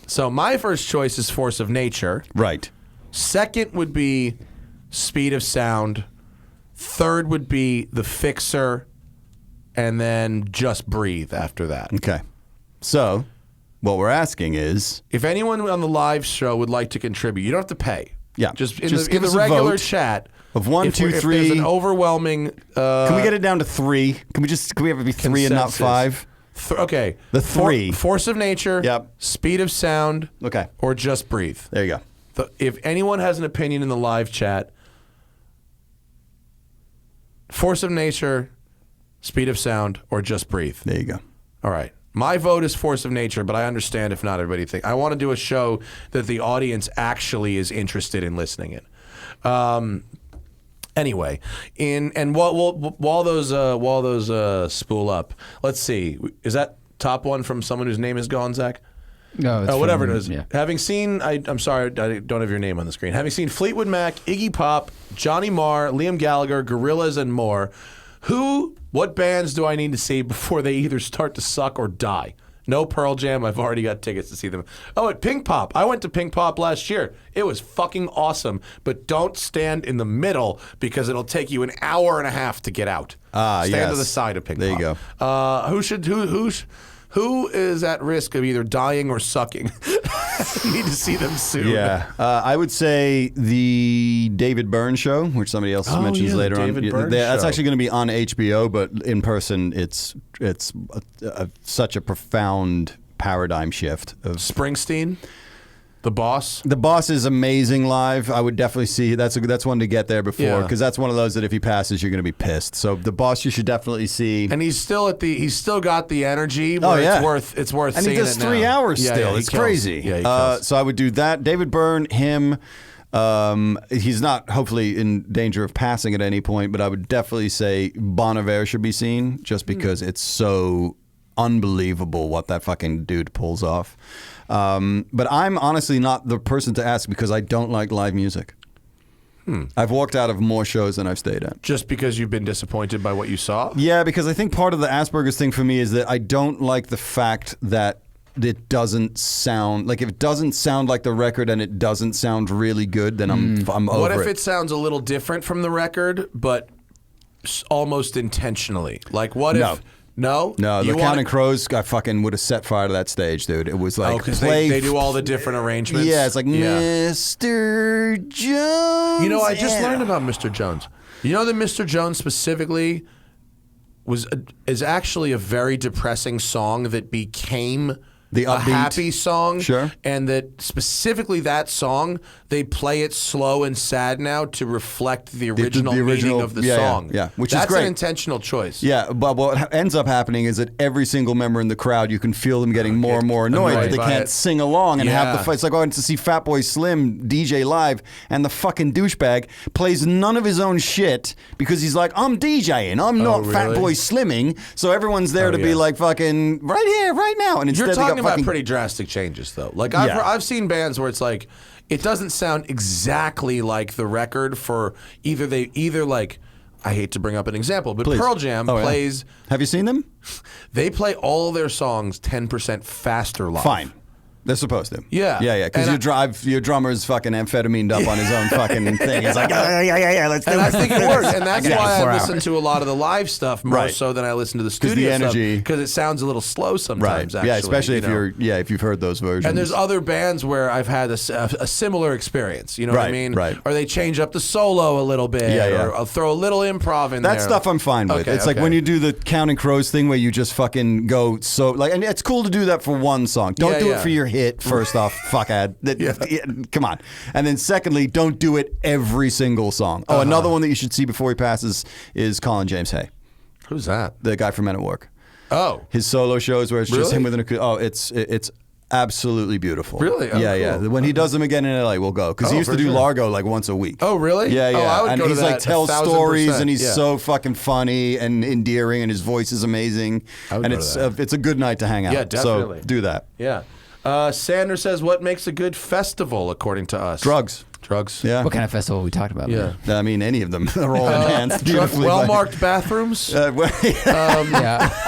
So my first choice is Force of Nature. Right. Second would be Speed of Sound. Third would be The Fixer. And then Just Breathe after that. Okay. So, what we're asking is, If anyone on the live show would like to contribute, you don't have to pay. Yeah. Just in Just the, give in us the a regular vote chat. of 1, if 2, if 3. there's an overwhelming. Can we get it down to 3? Can we have it be 3 and not Consensus. 5? Okay. The 3. Force of Nature. Yep. Speed of Sound. Okay. Or Just Breathe. There you go. If anyone has an opinion in the live chat, Force of Nature, Speed of Sound, or Just Breathe. There you go. All right. My vote is Force of Nature, but I understand if not everybody thinks. I want to do a show that the audience actually is interested in listening in. Anyway, while those spool up, let's see. Is that top one from someone whose name is gone, Zach? No, it's whatever from- it is. Yeah. Having seen, I'm sorry, I don't have your name on the screen. Having seen Fleetwood Mac, Iggy Pop, Johnny Marr, Liam Gallagher, Gorillaz, and more, what bands do I need to see before they either start to suck or die? No Pearl Jam. I've already got tickets to see them. Oh, at Pink Pop. I went to Pink Pop last year. It was fucking awesome. But don't stand in the middle because it'll take you an hour and a half to get out. Stand yes. to the side of Pink There Pop. you go. Who is at risk of either dying or sucking? Need to see them soon. Yeah. I would say the David Byrne show, which somebody else mentions yeah, the later David on. Byrne That's show. actually going to be on HBO, but in person, it's such a profound paradigm shift of Springsteen, The Boss. The Boss is amazing live. I would definitely see that's one to get there before Yeah. because that's one of those that if he passes, you're going to be pissed. So The Boss you should definitely see. And he's still got the energy. Oh, Where yeah. it's worth. And he seeing does it now. 3 hours Yeah, still. yeah, he It's kills. crazy. Yeah, he kills. So I would do that. David Byrne, him. He's not hopefully in danger of passing at any point, but I would definitely say Bon Iver should be seen just because it's so unbelievable what that fucking dude pulls off. But I'm honestly not the person to ask because I don't like live music. I've walked out of more shows than I've stayed at. Just because you've been disappointed by what you saw? Yeah, because I think part of the Asperger's thing for me is that I don't like the fact that it doesn't sound like if it doesn't sound like the record and it doesn't sound really good, then I'm over What if it. it sounds a little different from the record, but almost intentionally? Like what No. if... No? No, You the want Counting Crows, I fucking would have set fire to that stage, dude. It was like because play. they do all the different arrangements? Yeah, it's like Yeah. Mr. Jones. You know, I just Yeah. learned about Mr. Jones. You know that Mr. Jones specifically is actually a very depressing song that became The a upbeat. happy song. Sure. And that specifically that song, they play it slow and sad now to reflect the original, meaning of the yeah, song. yeah, which is That's great. an intentional choice. Yeah, but what ends up happening is that every single member in the crowd, you can feel them getting more and more annoyed that they by can't it. sing along and have Yeah. the fight. It's like going to see Fatboy Slim DJ live, and the fucking douchebag plays none of his own shit because he's like, I'm DJing, I'm not really? Fatboy Slimming, so everyone's there to be yeah. like fucking right here, right now. And instead You're they got talking about fucking, pretty drastic changes, though. Like Yeah. I've seen bands where it's like it doesn't sound exactly like the record for either like I hate to bring up an example, but Please. Pearl Jam Oh, yeah. plays. Have you seen them? They play all their songs 10% faster live. Fine. They're supposed to. Yeah. Yeah. Because your drummer's fucking amphetamine up on his own fucking thing. It's like, yeah, let's do it. And I think it works. And that's got why 4 I listen hours. to a lot of the live stuff more so than I listen to the studio the energy- stuff. Because it sounds a little slow sometimes, actually. Yeah, especially if know? if you've heard those versions. And there's other bands where I've had a similar experience. You know what I mean? Right. Or they change up the solo a little bit. Yeah. Or I'll throw a little improv in there. That stuff I'm fine with. Okay, it's like when you do the Counting Crows thing where you just fucking go and it's cool to do that for one song. Don't do it for your hit, first off, fuckhead. Come on. And then secondly, don't do it every single song. Oh, another one that you should see before he passes is Colin James Hay. Who's that? The guy from Men at Work. Oh. His solo shows where it's just Really? him with an it's absolutely beautiful. Really? Oh, yeah. cool. When he does them again in LA, we'll go. Because he used to do Largo like once a week. Oh, really? Yeah. Oh, I would and go to he's that like tells 1,000%. stories and he's Yeah. so fucking funny and endearing and his voice is amazing. I would And go to that. it's a good night to hang out. Yeah, definitely. So do that. Yeah. Sanders says, what makes a good festival, according to us? Drugs. Drugs? Yeah. What kind of festival are we talking about? Yeah. I mean, any of them. They're all enhanced beautifully. Well-marked bathrooms? Yeah,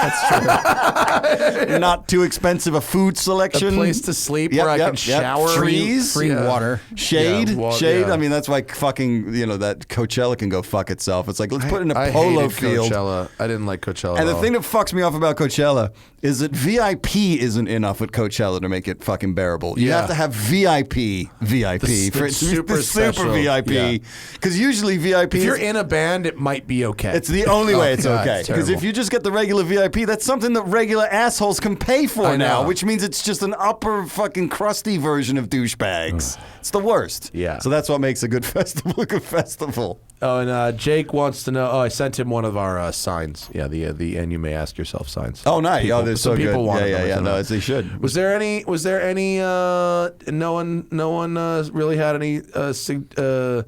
that's true. Not too expensive a food A selection. place to sleep Yep, where I yep, can yep. shower. Trees. Free Yeah. water. Shade, Yeah, shade. yeah. I mean, that's why fucking that Coachella can go fuck itself. It's like let's put it in a I polo hated field. Coachella. I didn't like Coachella. And at the all. thing that fucks me off about Coachella is that VIP isn't enough at Coachella to make it fucking bearable. You Yeah. have to have VIP The for it to be super the super special. VIP. Yeah. Because usually VIP if you're is, in a band, it might be okay. it's the only way it's God, okay. it's Because if terrible. you just get the regular VIP, that's something that regular assholes can pay for I now, know. which means it's just an upper fucking crusty version of douchebags. It's the worst. Yeah. So that's what makes a good festival a good festival. Oh, and Jake wants to know. Oh, I sent him one of our signs. Yeah, the and you may ask yourself signs. Oh, nice. People, Oh, they're so some people good. wanted them, Yeah. so No, as they should. Was there any? No one really had any Joel said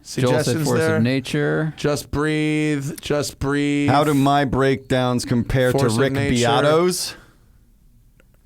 suggestions force there. of nature. Just breathe. Just breathe. How do my breakdowns compare to Force of Rick nature. Beato's?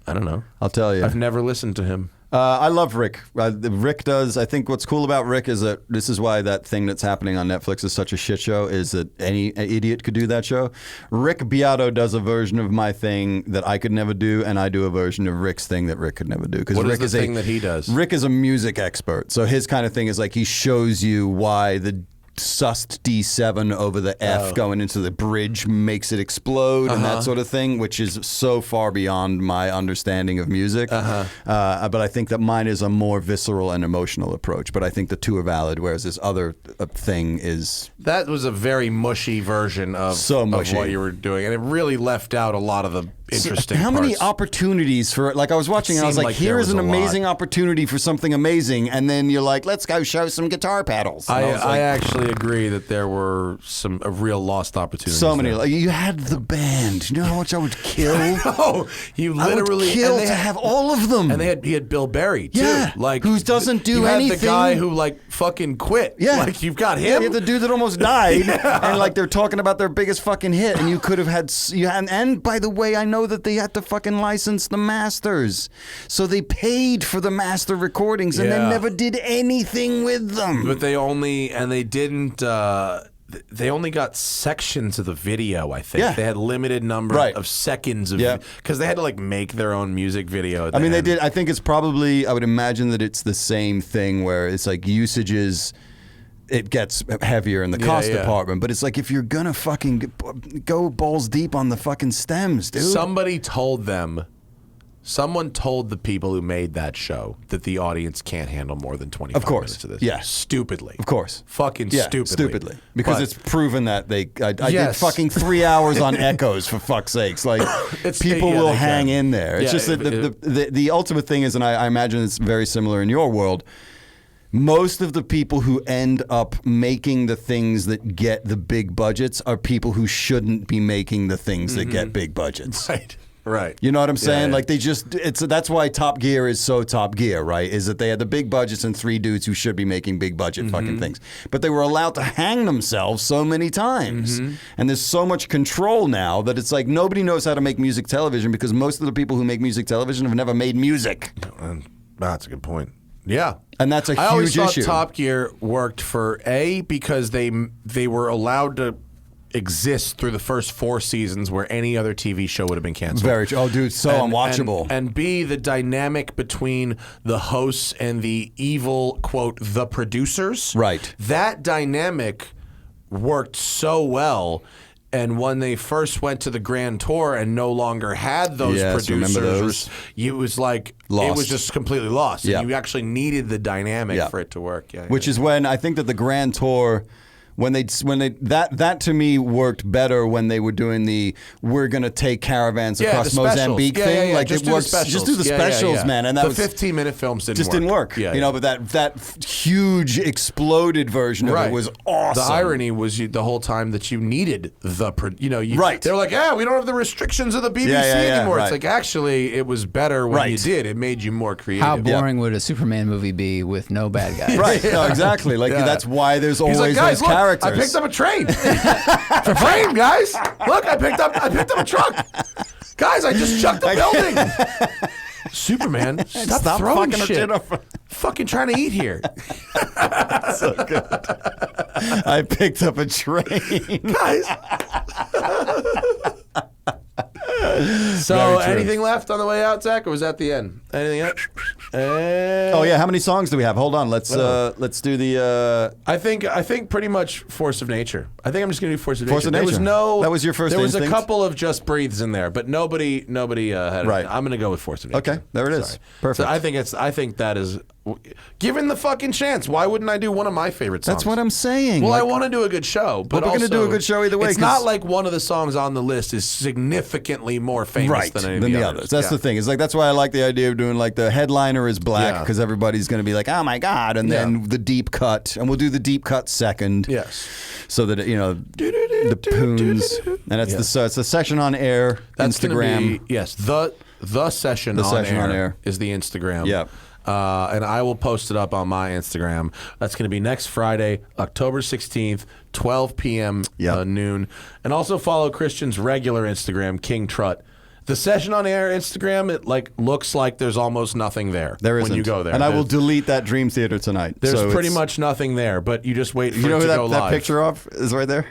I don't know. I'll tell you. I've never listened to him. I love Rick. Rick does. I think what's cool about Rick is that this is why that thing that's happening on Netflix is such a shit show. Is that any idiot could do that show? Rick Beato does a version of my thing that I could never do, and I do a version of Rick's thing that Rick could never do. Because What Rick is the thing that he does? Rick is a music expert, so his kind of thing is like he shows you why the sussed D7 over the F going into the bridge makes it explode and that sort of thing, which is so far beyond my understanding of music. But I think that mine is a more visceral and emotional approach. But I think the two are valid, whereas this other thing is... That was a very mushy version of, So mushy. of what you were doing, and it really left out a lot of the interesting How many parts. opportunities for... Like, I was watching and I was Seemed like, like there here is was an a lot. amazing opportunity for something amazing. And then you're like, let's go show some guitar pedals. And I was I like, actually agree that there were some real lost opportunities. so many. there. Like, you had the band. You know how much I would kill? Oh, you I literally would kill and they to had- have all of them. And he had Bill Berry too. Yeah, like who doesn't do you had anything. the guy who like fucking quit. Yeah. like you've got Yeah, him. you have the dude that almost died, and like they're talking about their biggest fucking hit, and you could have had. And by the way, I know that they had to fucking license the masters, so they paid for the master recordings, and they Yeah. never did anything with them. But they didn't. They only got sections of the video. I think Yeah. they had limited number Right. of seconds of Yeah. because they had to like make their own music video. At I the mean, they end. did. I think it's probably. I would imagine that it's the same thing where it's like usages. It gets heavier in the cost yeah. department, but it's like if you're gonna fucking go balls deep on the fucking stems, dude. Someone told the people who made that show that the audience can't handle more than 25 Of course. minutes of this. Yeah. Stupidly. Of course. Fucking Yeah, stupidly. Because But it's proven that I did Yes. fucking 3 hours on echoes for fuck's sakes. Like people yeah, will they hang can. in there. It's Yeah, just that the ultimate thing is, and I imagine it's very similar in your world. Most of the people who end up making the things that get the big budgets are people who shouldn't be making the things that get big budgets. Right. Right. You know what I'm saying? yeah. Like they just that's why Top Gear is so Top Gear, right? Is that they had the big budgets and 3 dudes who should be making big budget fucking things. But they were allowed to hang themselves so many times. And there's so much control now that it's like nobody knows how to make music television because most of the people who make music television have never made music. That's a good point. Yeah. And that's a I always huge thought issue. Top Gear worked for because they were allowed to exist through the first 4 seasons where any other TV show would have been canceled. Very true. Oh, dude, so unwatchable. And B, the dynamic between the hosts and the evil, quote, the producers. Right. That dynamic worked so well. And when they first went to the Grand Tour and no longer had those Yes, remember producers, those? it was like Lost. it was just completely lost. Yeah. And you actually needed the dynamic Yeah. for it to work. Yeah, Which is when I think that the Grand Tour, when they that to me worked better when they were doing the we're gonna take caravans Yeah, across the specials. Mozambique Yeah, thing. yeah, Like just it do the works. specials. Just do the Yeah, yeah, specials, yeah. man. And that the was 15-minute films just didn't work. Yeah, you know, but that huge exploded version of Right. it was awesome. The irony was the whole time that you needed Right. They were like, yeah, we don't have the restrictions of the BBC anymore. right. It's like, actually, it was better when you Right. did. It made you more creative. How boring would a Superman movie be with no bad guys? Right. No, exactly. Like Yeah. that's why there's He's always like, guys, those look, characters. I picked up a train. A train, guys. Look, I picked up a truck. Guys, I just chucked a building. Superman, stop throwing fucking our shit. shit up. Fucking trying to eat here. I picked up a train. Guys. So, Very true. anything left on the way out, Zach, or was that the end? Anything else? Oh yeah, how many songs do we have? Hold on, let's do the. I think pretty much Force of Nature. I think I'm just gonna do Force of Force Nature. of There was Nature. no. That was your first There was instinct? a couple of Just Breathes in there, but nobody had. Right. I'm gonna go with Force of Nature. Okay, there it is. Sorry. Perfect. So I think that is. Given the fucking chance, why wouldn't I do one of my favorite songs? That's what I'm saying. Well, Like, I want to do a good show, but we're gonna do a good show either way, It's 'cause- not like one of the songs on the list is significantly more famous right than any of than the the others. others. That's Yeah. the thing. It's like that's why I like the idea of doing like the headliner is black Yeah. because everybody's going to be like, oh my god, and then the deep cut, and we'll do the deep cut second. Yes. So that the poons, and it's the session on air That's gonna Instagram. be, yes, the session, on air is the Instagram. Yep. And I will post it up on my Instagram. That's going to be next Friday, October 16th, 12 p.m. Yep. Noon. And also follow Christian's regular Instagram, King Trut. The session on air Instagram, it looks like there's almost nothing there. There isn't. when you go there. And I will There's- delete that Dream Theater tonight. There's So pretty it's- much nothing there, but you just wait for You know it who to go that live. picture of is right there?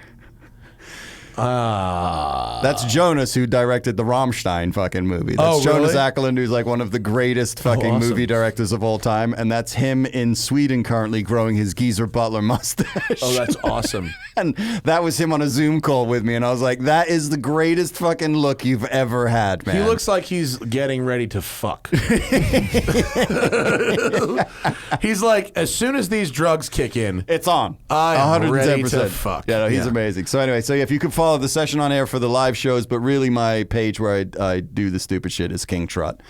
That's Jonas, who directed the Rammstein fucking movie. That's Oh, Jonas really? Ackerlund, who's like one of the greatest fucking awesome. movie directors of all time. And that's him in Sweden currently growing his Geezer Butler mustache. Oh, that's awesome. And that was him on a Zoom call with me. And I was like, that is the greatest fucking look you've ever had, man. He looks like he's getting ready to fuck. He's like, as soon as these drugs kick in, It's on. I am ready 110%. to fuck. Yeah, no, he's Yeah. amazing. So anyway, if you could follow the session on air for the live shows, but really my page where I do the stupid shit is King Trut,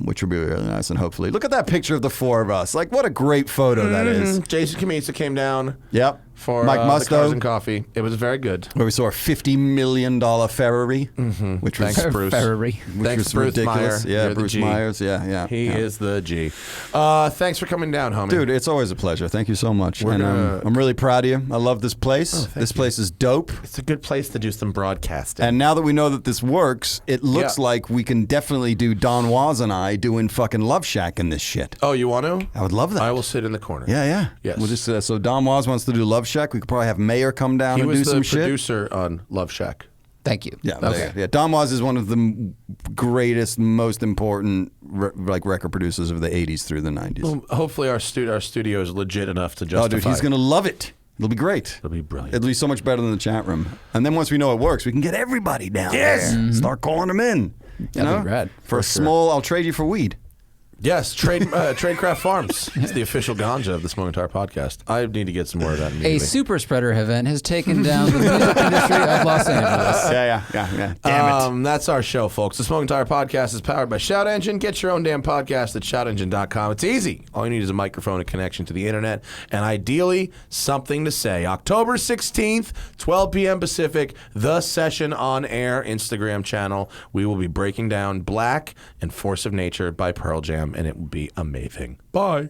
which would be really nice. And hopefully, look at that picture of the four of us. Like, what a great photo that is. Jason Kamitsa came down. Yep. For Mike the Cars Musto, and Coffee. It was very good. where we saw a $50 million Ferrari, which was Thanks, Bruce. Ferrari. which Thanks, was Bruce ridiculous. Meyer. Yeah, You're the Bruce G. Myers. Yeah. He yeah. is the G. Thanks for coming down, homie. Dude, it's always a pleasure. Thank you so much. We're And gonna- I'm really proud of you. I love this place. This place is dope. It's a good place to do some broadcasting. And now that we know that this works, it looks Yeah. like we can definitely do Don Was and I doing fucking Love Shack in this shit. Oh, you want to? I would love that. I will sit in the corner. Yeah. Yes. We'll just so Don Was wants to do Love Shack. We could probably have Mayor come down He and do was some the shit. producer on Love Shack. Thank you. Yeah, Okay. yeah. Don Was is one of the greatest, most important record producers of the '80s through the '90s. Well, hopefully our studio is legit enough to justify. Oh, dude, he's gonna love it. It'll be great. It'll be brilliant. It'll be so much better than the chat room. And then once we know it works, we can get everybody down there. Start calling them in. You That'd know? be rad. For a small, I'll trade you for weed. Yes, Tradecraft Farms. It's the official ganja of the Smoking Tire podcast. I need to get some more of that A immediately. super spreader event has taken down the music industry of Los Angeles. Yeah. Damn it. That's our show, folks. The Smoking Tire podcast is powered by Shout Engine. Get your own damn podcast at shoutengine.com. It's easy. All you need is a microphone and connection to the internet, and ideally, something to say. October 16th, 12 p.m. Pacific, the Session on Air Instagram channel. We will be breaking down Black and Force of Nature by Pearl Jam, and it will be amazing. Bye.